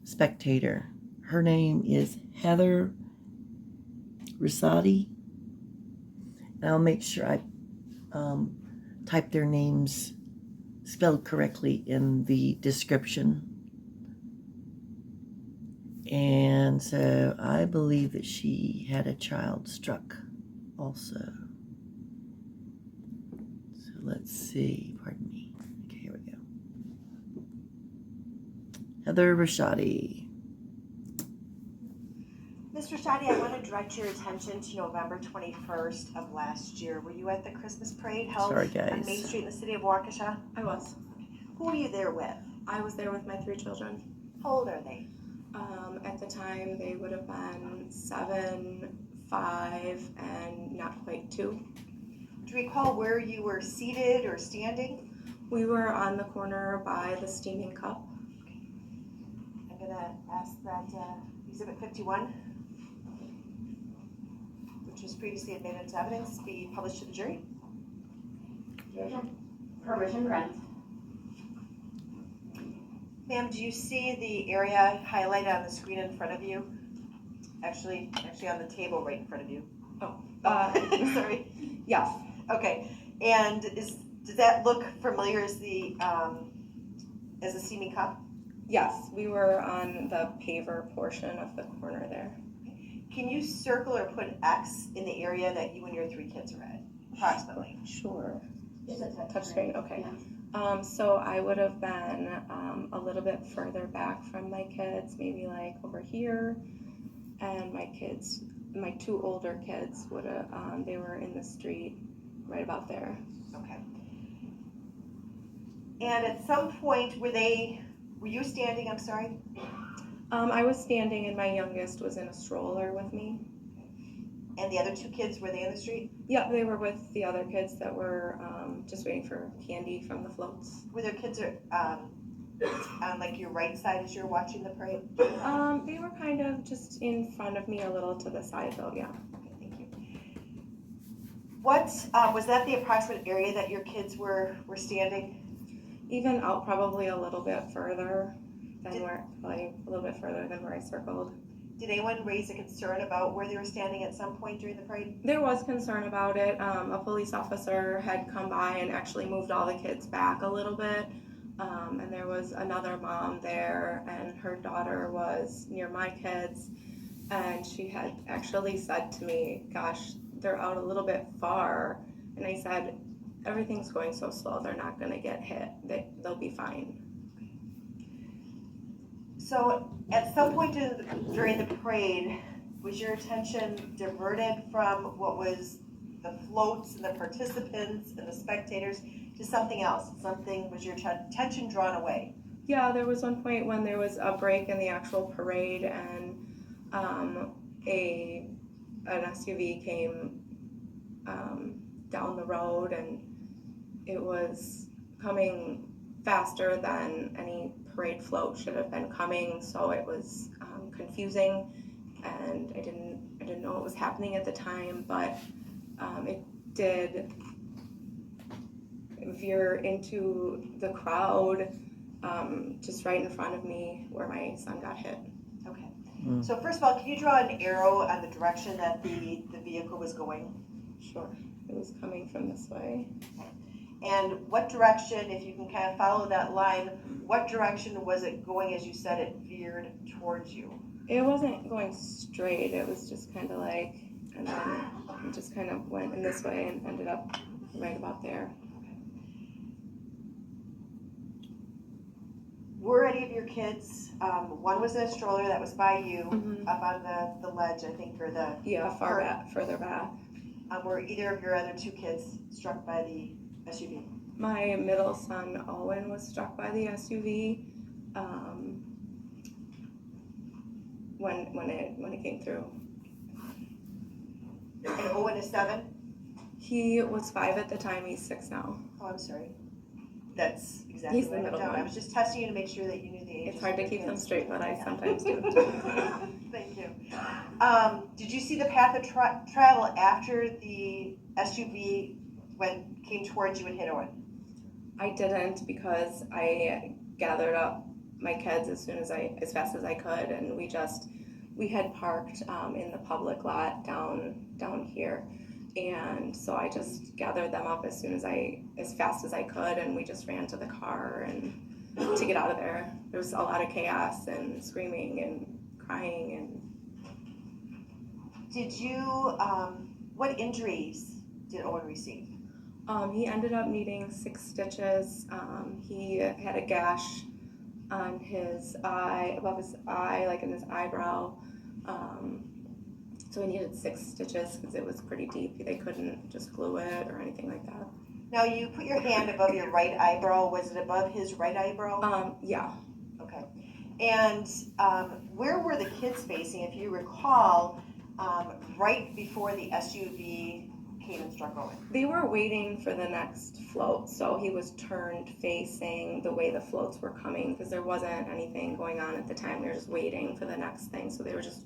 spectator. Her name is Heather Ricciotti. And I'll make sure I type their names spelled correctly in the description. And so I believe that she had a child struck also. So let's see. Pardon me. Okay, here we go. Heather Ricciotti.
Mr. Ricciotti, I want to direct your attention to November 21st of last year. Were you at the Christmas parade held
Sorry,
on
guys.
Main Street in the city of Waukesha?
I was.
Who were you there with?
I was there with my 3 children.
How old are they?
At the time, they would have been 7, 5, and not quite 2.
Do you recall where you were seated or standing?
We were on the corner by the steaming cup.
I'm going to ask that Exhibit 51, which was previously admitted into evidence, be published to the jury.
Permission granted.
Ma'am, do you see the area highlighted on the screen in front of you? Actually on the table right in front of you. Sorry.
Yes.
Okay. And does that look familiar as the steaming cup?
Yes, we were on the paver portion of the corner there.
Can you circle or put an X in the area that you and your 3 kids are at, approximately?
Sure.
Is it
Touchscreen, okay. So I would have been a little bit further back from my kids, maybe like over here. And my 2 older kids would have, they were in the street right about there.
Okay. And at some point, were you standing, I'm sorry?
I was standing and my youngest was in a stroller with me.
And the other 2 kids, were they in the street?
Yeah, they were with the other kids that were just waiting for candy from the floats.
Were their kids on like your right side as you're watching the parade?
They were kind of just in front of me, a little to the side though, yeah.
Okay, thank you. What, was that the approximate area that your kids were standing?
Even out probably a little bit further than where I circled.
Did anyone raise a concern about where they were standing at some point during the parade?
There was concern about it. A police officer had come by and actually moved all the kids back a little bit. And there was another mom there, and her daughter was near my kids. And she had actually said to me, gosh, they're out a little bit far. And I said, everything's going so slow, they're not going to get hit. They'll be fine.
So at some point during the parade, was your attention diverted from what was the floats and the participants and the spectators to something else? Was your attention drawn away?
Yeah, there was one point when there was a break in the actual parade and an SUV came down the road, and it was coming faster than any parade float should have been coming, so it was confusing, and I didn't know what was happening at the time, but it did veer into the crowd just right in front of me where my son got hit.
Okay. So first of all, can you draw an arrow on the direction that the vehicle was going?
Sure. It was coming from this way.
And what direction, if you can kind of follow that line, what direction was it going as you said it veered towards you?
It wasn't going straight. It was just kind of like, and then it just kind of went in this way and ended up right about there.
Were any of your kids, one was in a stroller that was by you, up on the ledge, I think, or the...
Yeah, further back.
Were either of your other 2 kids struck by the SUV?
My middle son, Owen, was struck by the SUV when it came through.
And Owen is 7?
He was 5 at the time. He's 6 now.
Oh, I'm sorry. That's exactly
He's the
what I
middle
wrote down.
one.
I was just testing you to make sure that you knew the ages.
It's hard
of
to
your
keep them
kids.
straight, but I
Yeah.
sometimes do.
Thank you. Did you see the path of travel after the SUV came towards you and hit Owen?
I didn't, because I gathered up my kids as fast as I could, and we had parked in the public lot down here, and so I just gathered them up as fast as I could, and we just ran to the car and to get out of there. There was a lot of chaos and screaming and crying. And
Did you? What injuries did Owen receive?
he ended up needing 6 stitches. He had a gash on his eye, above his eye, like in his eyebrow. So he needed 6 stitches because it was pretty deep. They couldn't just glue it or anything like that.
Now, you put your hand above your right eyebrow. Was it above his right eyebrow?
Yeah.
Okay. And where were the kids facing, if you recall, right before the SUV came and struck Owen?
They were waiting for the next float, so he was turned facing the way the floats were coming, because there wasn't anything going on at the time. We were just waiting for the next thing, so they were just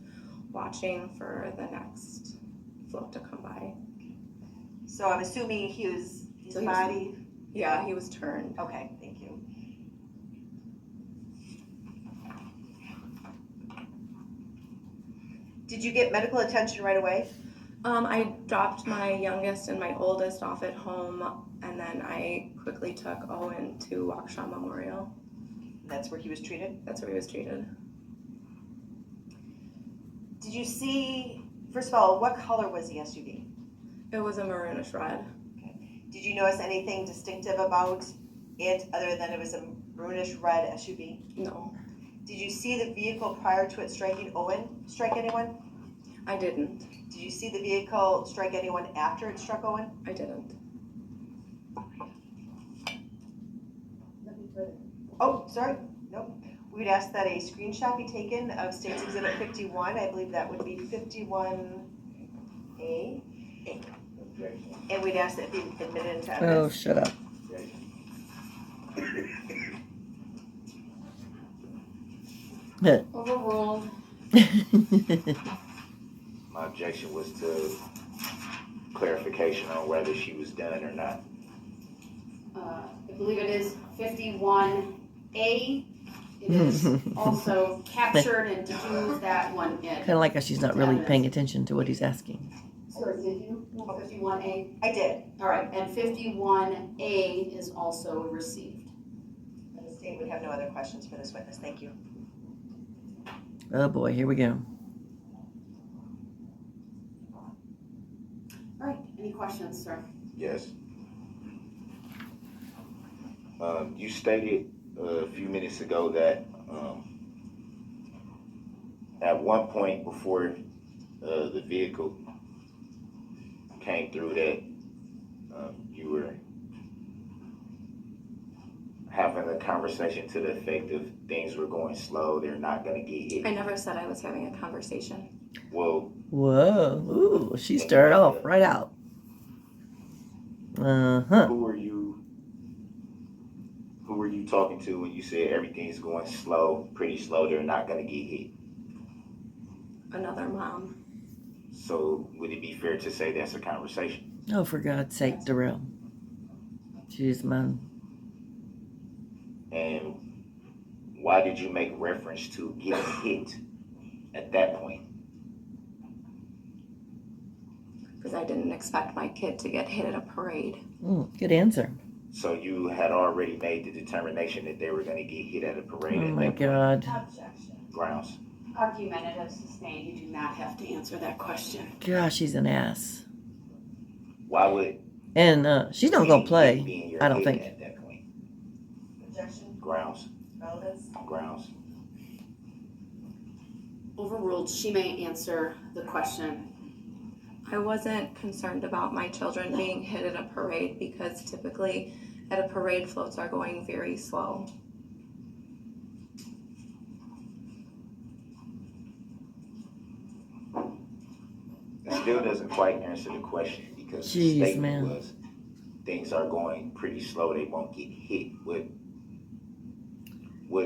watching for the next float to come by.
So I'm assuming his body.
Yeah, he was turned.
Okay, thank you. Did you get medical attention right away?
I dropped my youngest and my oldest off at home, and then I quickly took Owen to Waukesha Memorial.
That's where he was treated?
That's where he was treated.
Did you see, first of all, what color was the SUV?
It was a maroonish red.
Okay. Did you notice anything distinctive about it other than it was a maroonish red SUV?
No,
Did you see the vehicle prior to it striking Owen strike anyone?
I didn't.
Did you see the vehicle strike anyone after it struck Owen?
I didn't.
Oh, sorry, nope. We'd ask that a screenshot be taken of State's Exhibit 51. I believe that would be 51A. And we'd ask that it be admitted into
Oh,
evidence.
shut up.
Overruled.
My objection was to clarification on whether she was done or not.
I believe it is 51A. It is also captured, and did you move that one in?
Kind of like how she's not really paying attention to what he's asking.
Sorry, did you move 51A?
I did.
All right, and 51A is also received.
And the state would have no other questions for this witness. Thank you.
Oh boy, here we go.
All right, any questions, sir?
Yes. You stated a few minutes ago that at one point before the vehicle came through that you were having a conversation to the effect of things were going slow, they're not going to get hit.
I never said I was having a conversation.
Well,
Whoa, ooh, she started off right out. Uh-huh.
who were you talking to when you said everything's going slow, pretty slow, they're not going to get hit?
Another mom.
So would it be fair to say that's a conversation?
Oh, for God's sake, Darrell. Jeez, man.
And why did you make reference to getting hit at that point?
Because I didn't expect my kid to get hit at a parade.
Good answer.
So you had already made the determination that they were going to get hit at a parade
Oh
at
my
that
God.
Objection.
grounds.
Argumentative, sustained. You do not have to answer that question.
Gosh, she's an ass.
Why would
And she's not going to
getting hit be
play,
in your
I don't
head
think.
at that point?
Objection.
Grounds.
Relatives.
Grounds.
Overruled. She may answer the question.
I wasn't concerned about my children being hit at a parade, because typically at a parade floats are going very slow.
That still doesn't quite answer the question, because the
Jeez,
statement
man.
was things are going pretty slow, they won't get hit. What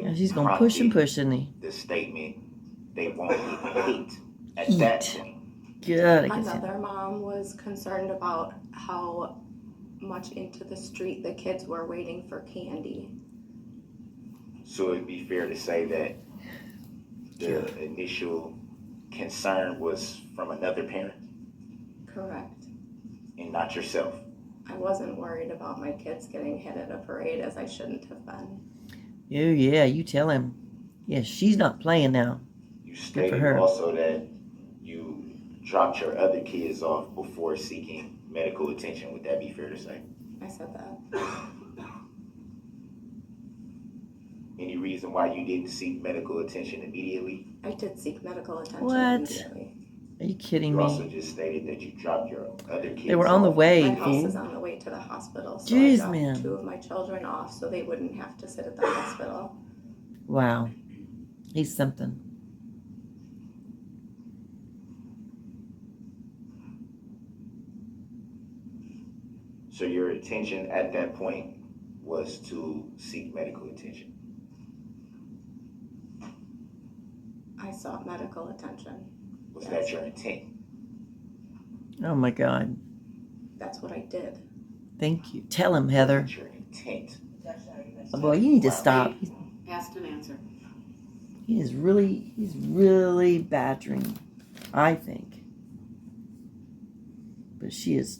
Yeah, she's gonna push and push, isn't he?
the statement, they won't get hit at that point?
God, I can see.
Another mom was concerned about how much into the street the kids were waiting for candy.
So it'd be fair to say that the initial concern was from another parent
Correct.
and not yourself.
I wasn't worried about my kids getting hit at a parade, as I shouldn't have been.
Oh yeah, you tell him. Yeah, she's not playing now.
You
for
stated
her.
also that you dropped your other kids off before seeking medical attention. Would that be fair to say?
I said that.
Any reason why you didn't seek medical attention immediately?
I did seek medical attention
What?
immediately.
Are you kidding
You
me?
also just stated that you dropped your other kids
They were on the
off.
way,
My house is
fool.
on the way to the hospital, so
Jeez,
I dropped
man.
2 of my children off so they wouldn't have to sit at the hospital.
Wow. He's something.
So your intention at that point was to seek medical attention.
I sought medical attention.
Was
Yes.
that your intent?
Oh my God.
That's what I did.
Thank you. Tell him, Heather.
Was it your intent?
Oh, boy, you need to stop.
Asked and answered.
He's really badgering, I think. But she's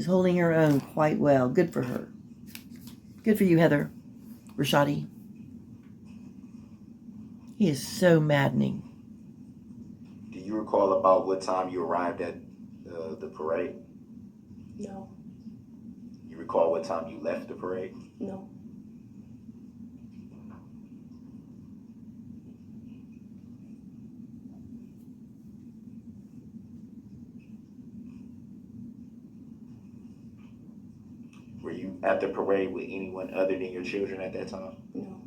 holding her own quite well. Good for her. Good for you, Heather. Ricciotti. He is so maddening.
Do you recall about what time you arrived at the parade?
No,
You recall what time you left the parade?
no.
Were you at the parade with anyone other than your children at that time?
No.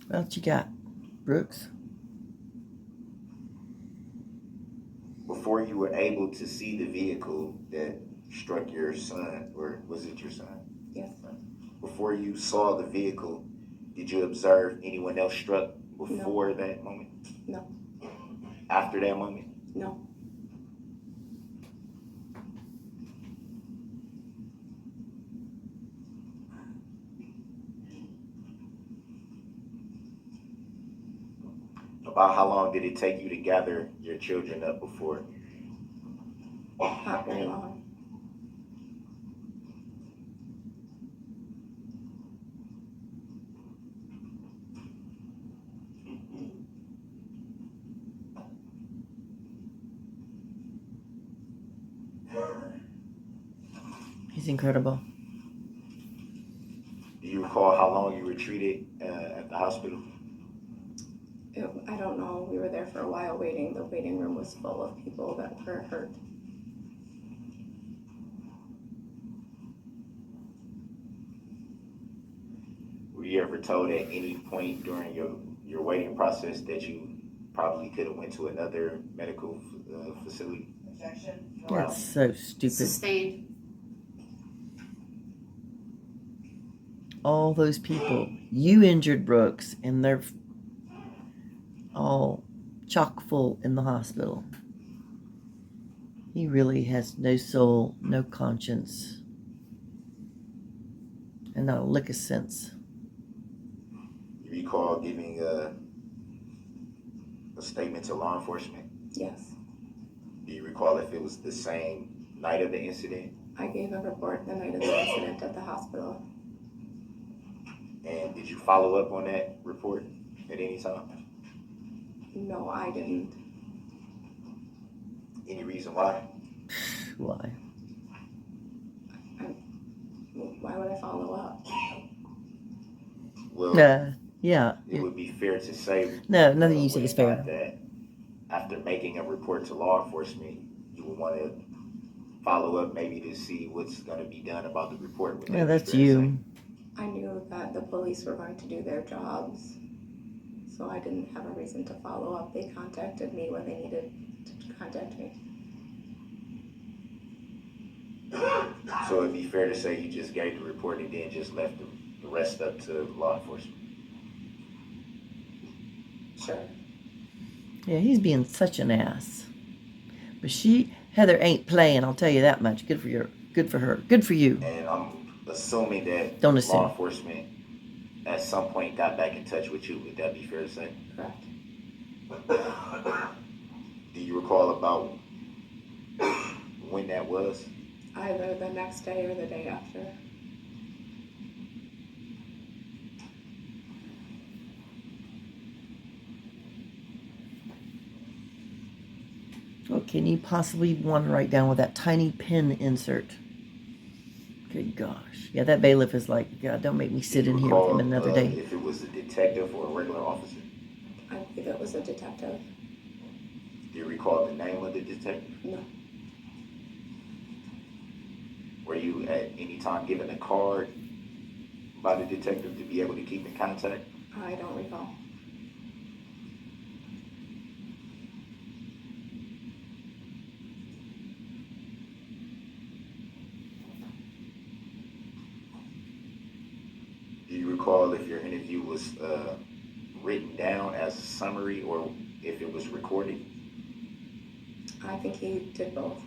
What you got, Brooks?
Before you were able to see the vehicle that struck your son, or was it your son?
Yes.
Before you saw the vehicle, did you observe anyone else struck before that moment?
No.
After that moment?
No.
About how long did it take you to gather your children up before?
Not very long.
He's incredible.
Do you recall how long you were treated at the hospital?
I don't know. We were there for a while waiting. The waiting room was full of people that were hurt.
Were you ever told at any point during your waiting process that you probably could have went to another medical facility?
Objection.
That's so stupid.
Sustained.
All those people. You injured Brooks, and they're all chock full in the hospital. He really has no soul, no conscience, and not a lick of sense.
You recall giving a statement to law enforcement?
Yes.
Do you recall if it was the same night of the incident?
I gave a report the night of the incident at the hospital.
And did you follow up on that report at any time?
No, I didn't.
Any reason why?
Why?
Why would I follow up?
Well,
Yeah.
it would be fair to say
No, nothing you say is fair.
that after making a report to law enforcement, you would want to follow up maybe to see what's going to be done about the report. Would that
Yeah,
be
that's
fair to
you.
I knew that the police were going to do their jobs, so I didn't have a reason to follow up. They contacted me when they needed contact me.
So it'd be fair to say you just gave the report and then just left the rest up to law enforcement.
Sure.
Yeah, he's being such an ass. But Heather ain't playing, I'll tell you that much. Good for her. Good for you.
And I'm assuming that
Don't assume.
law enforcement at some point got back in touch with you. Would that be fair to say?
Correct.
Do you recall about when that was?
Either the next day or the day after.
Oh, can you possibly want to write down with that tiny pen insert? Good gosh. Yeah, that bailiff is like, God, don't make me sit in here with him another day.
If it was a detective or a regular officer?
I believe it was a detective.
Do you recall the name of the detective?
No.
Were you at any time given a card by the detective to be able to keep in contact?
I don't recall.
Do you recall if your interview was written down as a summary or if it was recorded?
I think he did both.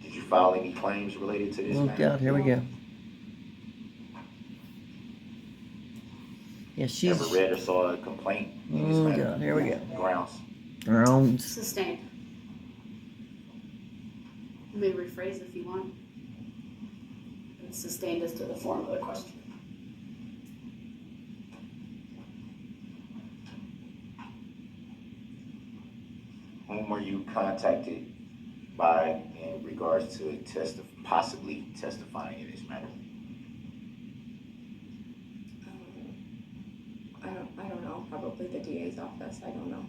Did you file any claims related to this
Oh,
matter?
God, here we go. Yeah, she's...
Ever read or saw a complaint in this
Oh,
matter?
God, here we go.
Grounds.
Grounds.
Sustained. You may rephrase if you want. It's sustained as to the form of the question.
Whom were you contacted by in regards to possibly testifying in this matter?
I don't know. Probably the DA's office. I don't know.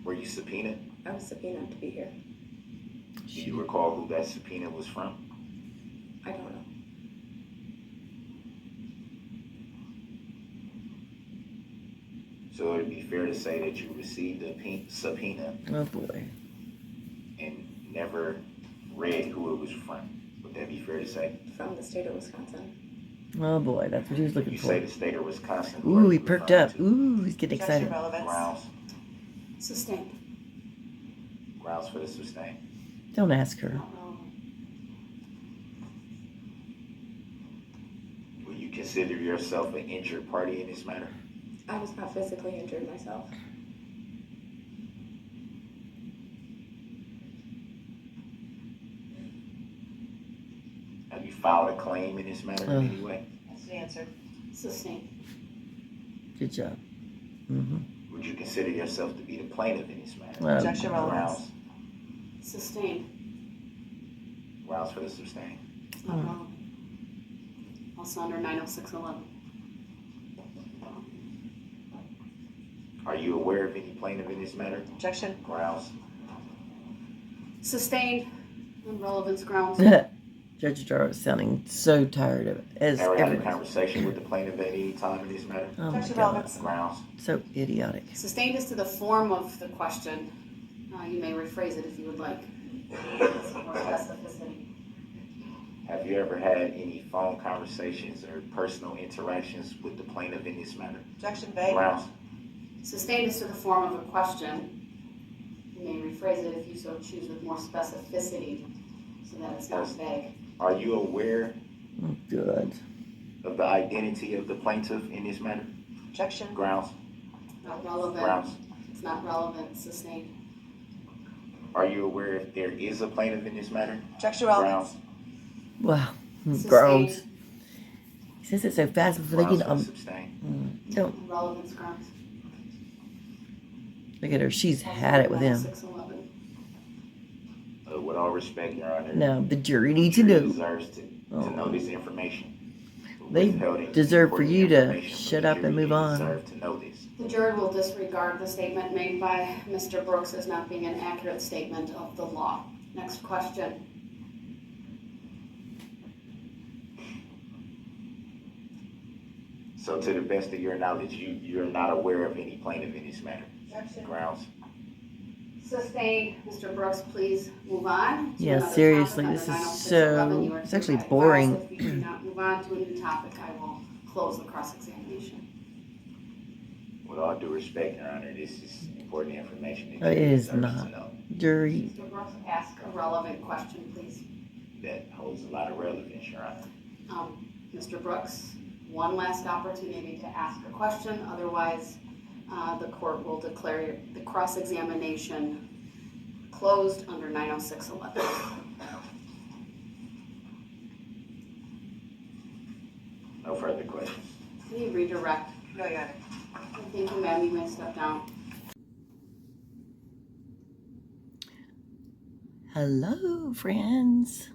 Were you subpoenaed?
I was subpoenaed to be here.
Do you recall who that subpoena was from?
I don't know.
So it'd be fair to say that you received a subpoena
Oh, boy.
and never read who it was from. Would that be fair to say?
From the state of Wisconsin.
Oh, boy, that's what he was looking
You
for.
say the state of Wisconsin.
Ooh, he perked up. Ooh, he's getting
Objection,
excited.
relevance.
Grounds.
Sustained.
Grounds for the sustain.
Don't ask her.
Not relevant.
Will you consider yourself an injured party in this matter?
I was not physically injured myself.
Have you filed a claim in this matter in any way?
That's the answer.
Sustained.
Good job. Mm-hmm.
Would you consider yourself to be the plaintiff in this matter?
Objection, relevance.
Grounds.
Sustained.
Grounds for the sustain.
It's not relevant. Also under 90611.
Are you aware of any plaintiff in this matter?
Objection.
Grounds.
Sustained. On relevance grounds.
Judge Darrell is sounding so tired of it. As
Ever had a
everyone.
conversation with the plaintiff at any time in this matter?
Oh, my
Objection,
God.
relevance.
Grounds.
So idiotic.
Sustained as to the form of the question. You may rephrase it if you would like. Some more specificity.
Have you ever had any phone conversations or personal interactions with the plaintiff in this matter?
Objection, vague.
Grounds.
Sustained as to the form of a question. You may rephrase it if you so choose with more specificity so that it's not vague.
Are you aware
Oh, good.
of the identity of the plaintiff in this matter?
Objection.
Grounds.
Not relevant.
Grounds.
It's not relevant. Sustained.
Are you aware if there is a plaintiff in this matter?
Objection, relevance.
Grounds.
Wow.
Sustained.
Groans. He says it so fast before they
Grounds
can.
for sustain.
Don't
Relevance grounds.
look at her. She's had it with him.
611.
With all respect, Your Honor.
Now the jury needs to
jury
know.
deserves to know this information.
They
Withholding
deserve for
important
you to
information from
shut
the
up and
jury,
move
they
on.
deserve to know this.
The jury will disregard the statement made by Mr. Brooks as not being an accurate statement of the law. Next question.
So to the best of your knowledge, you're not aware of any plaintiff in this matter? Grounds?
Sustained. Mr. Brooks, please move on to
Yeah,
another
seriously,
topic
this
under
is
906.11. You
so,
are
it's actually
hereby advised
boring.
if we do not move on to a new topic, I will close the cross-examination.
With all due respect, Your Honor, this is important information that
It
jury
is
deserves
not.
to know.
Jury,
Mr. Brooks, ask a relevant question, please.
That holds a lot of relevance, Your Honor.
Mr. Brooks, one last opportunity to ask a question, otherwise the court will declare the cross-examination closed under 906.11.
No further questions.
Can you redirect?
No, Your Honor.
Thank you, ma'am. You may step down.
hello, friends.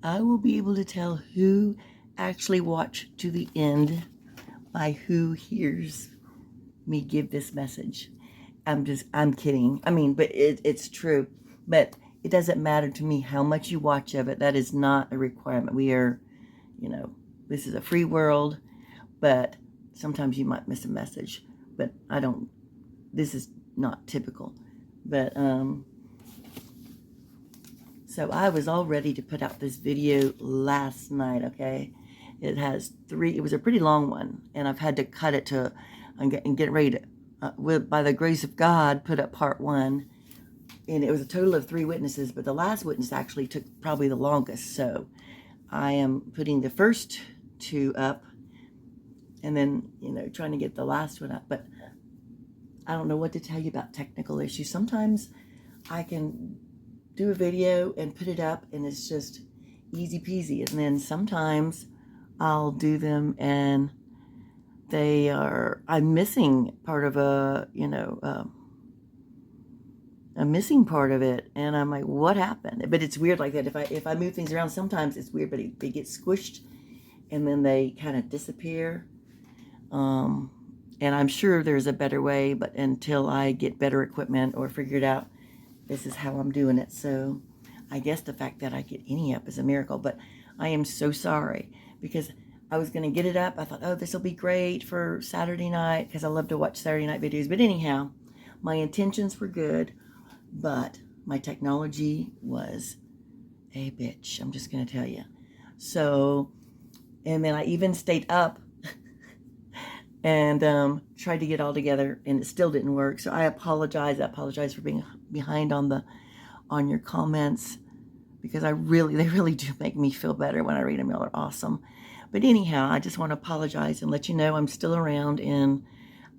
I will be able to tell who actually watched to the end by who hears me give this message. I'm kidding. I mean, but it's true. But it doesn't matter to me how much you watch of it. That is not a requirement. We are, this is a free world, but sometimes you might miss a message. But this is not typical. But, so I was all ready to put out this video last night, okay? It was a pretty long one, and I've had to cut it and get ready to, by the grace of God, put up part 1. And it was a total of 3 witnesses, but the last witness actually took probably the longest. So I am putting the first 2 up, and then, trying to get the last one up. But I don't know what to tell you about technical issues. Sometimes I can do a video and put it up, and it's just easy peasy. And then sometimes I'll do them and I'm missing part of I'm missing part of it, and I'm like, what happened? But it's weird like that. If I move things around, sometimes it's weird, but they get squished and then they kind of disappear. And I'm sure there's a better way, but until I get better equipment or figure it out, this is how I'm doing it. So I guess the fact that I get any up is a miracle, but I am so sorry because I was going to get it up. I thought, oh, this will be great for Saturday night because I love to watch Saturday night videos. But anyhow, my intentions were good, but my technology was a bitch. I'm just going to tell you. So, and then I even stayed up and tried to get all together, and it still didn't work. So I apologize. I apologize for being behind on your comments, because they really do make me feel better when I read them. Y'all are awesome. But anyhow, I just want to apologize and let you know I'm still around, and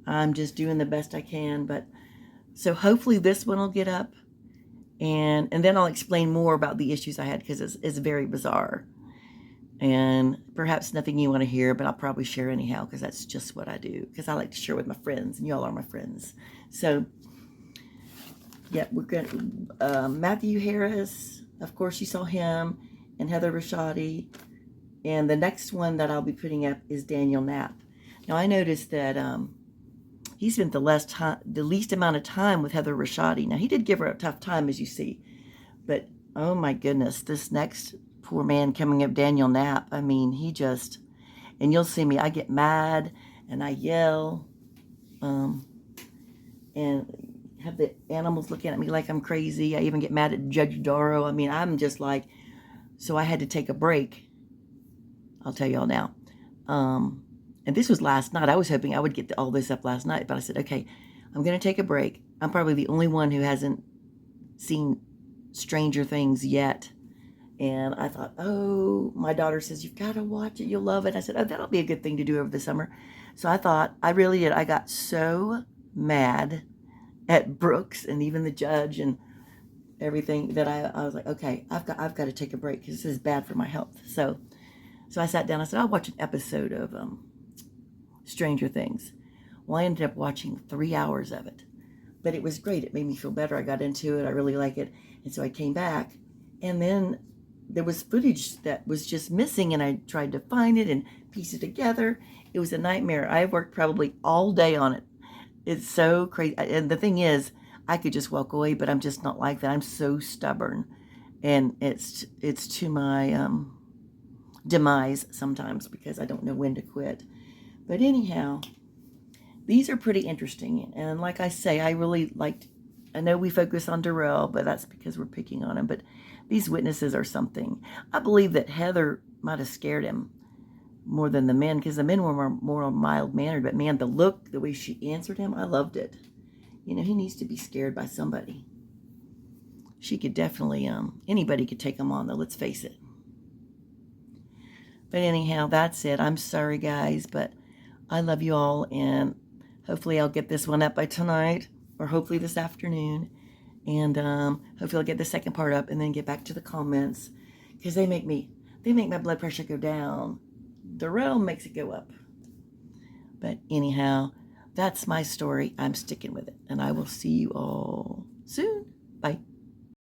I'm just doing the best I can. But so hopefully this one will get up, and then I'll explain more about the issues I had, because it's very bizarre. And perhaps nothing you want to hear, but I'll probably share anyhow, because that's just what I do. Because I like to share with my friends, and y'all are my friends. So, yeah, we're going to, Matthew Harris, of course you saw him, and Heather Ricciotti. And the next one that I'll be putting up is Daniel Knapp. Now, I noticed that he spent the least amount of time with Heather Ricciotti. Now, he did give her a tough time, as you see. But, oh my goodness, this next poor man coming up, Daniel Knapp, I mean, and you'll see me, I get mad, and I yell, and have the animals looking at me like I'm crazy. I even get mad at Judge Darrell. I mean, I'm just like, so I had to take a break. I'll tell y'all now. And this was last night. I was hoping I would get all this up last night, but I said, okay, I'm going to take a break. I'm probably the only one who hasn't seen Stranger Things yet. And I thought, oh, my daughter says, you've got to watch it. You'll love it. I said, oh, that'll be a good thing to do over the summer. So I thought, I really did. I got so mad at Brooks and even the judge and everything that I was like, okay, I've got to take a break because this is bad for my health. So I sat down. I said, I'll watch an episode of Stranger Things. Well, I ended up watching 3 hours of it. But it was great. It made me feel better. I got into it. I really like it. And so I came back. And then there was footage that was just missing, and I tried to find it and piece it together. It was a nightmare. I worked probably all day on it. It's so crazy. And the thing is, I could just walk away, but I'm just not like that. I'm so stubborn. And it's to my demise sometimes because I don't know when to quit. But anyhow, these are pretty interesting. And like I say, I really liked, I know we focus on Darrell, but that's because we're picking on him. But these witnesses are something. I believe that Heather might have scared him more than the men, because the men were more mild-mannered. But man, the look, the way she answered him, I loved it. You know, he needs to be scared by somebody. She could definitely, anybody could take him on, though, let's face it. But anyhow, that's it. I'm sorry, guys, but I love you all, and hopefully I'll get this one up by tonight, or hopefully this afternoon. And hopefully I'll get the second part up and then get back to the comments, because they make my blood pressure go down. Darrell makes it go up. But anyhow, that's my story. I'm sticking with it, and I will see you all soon.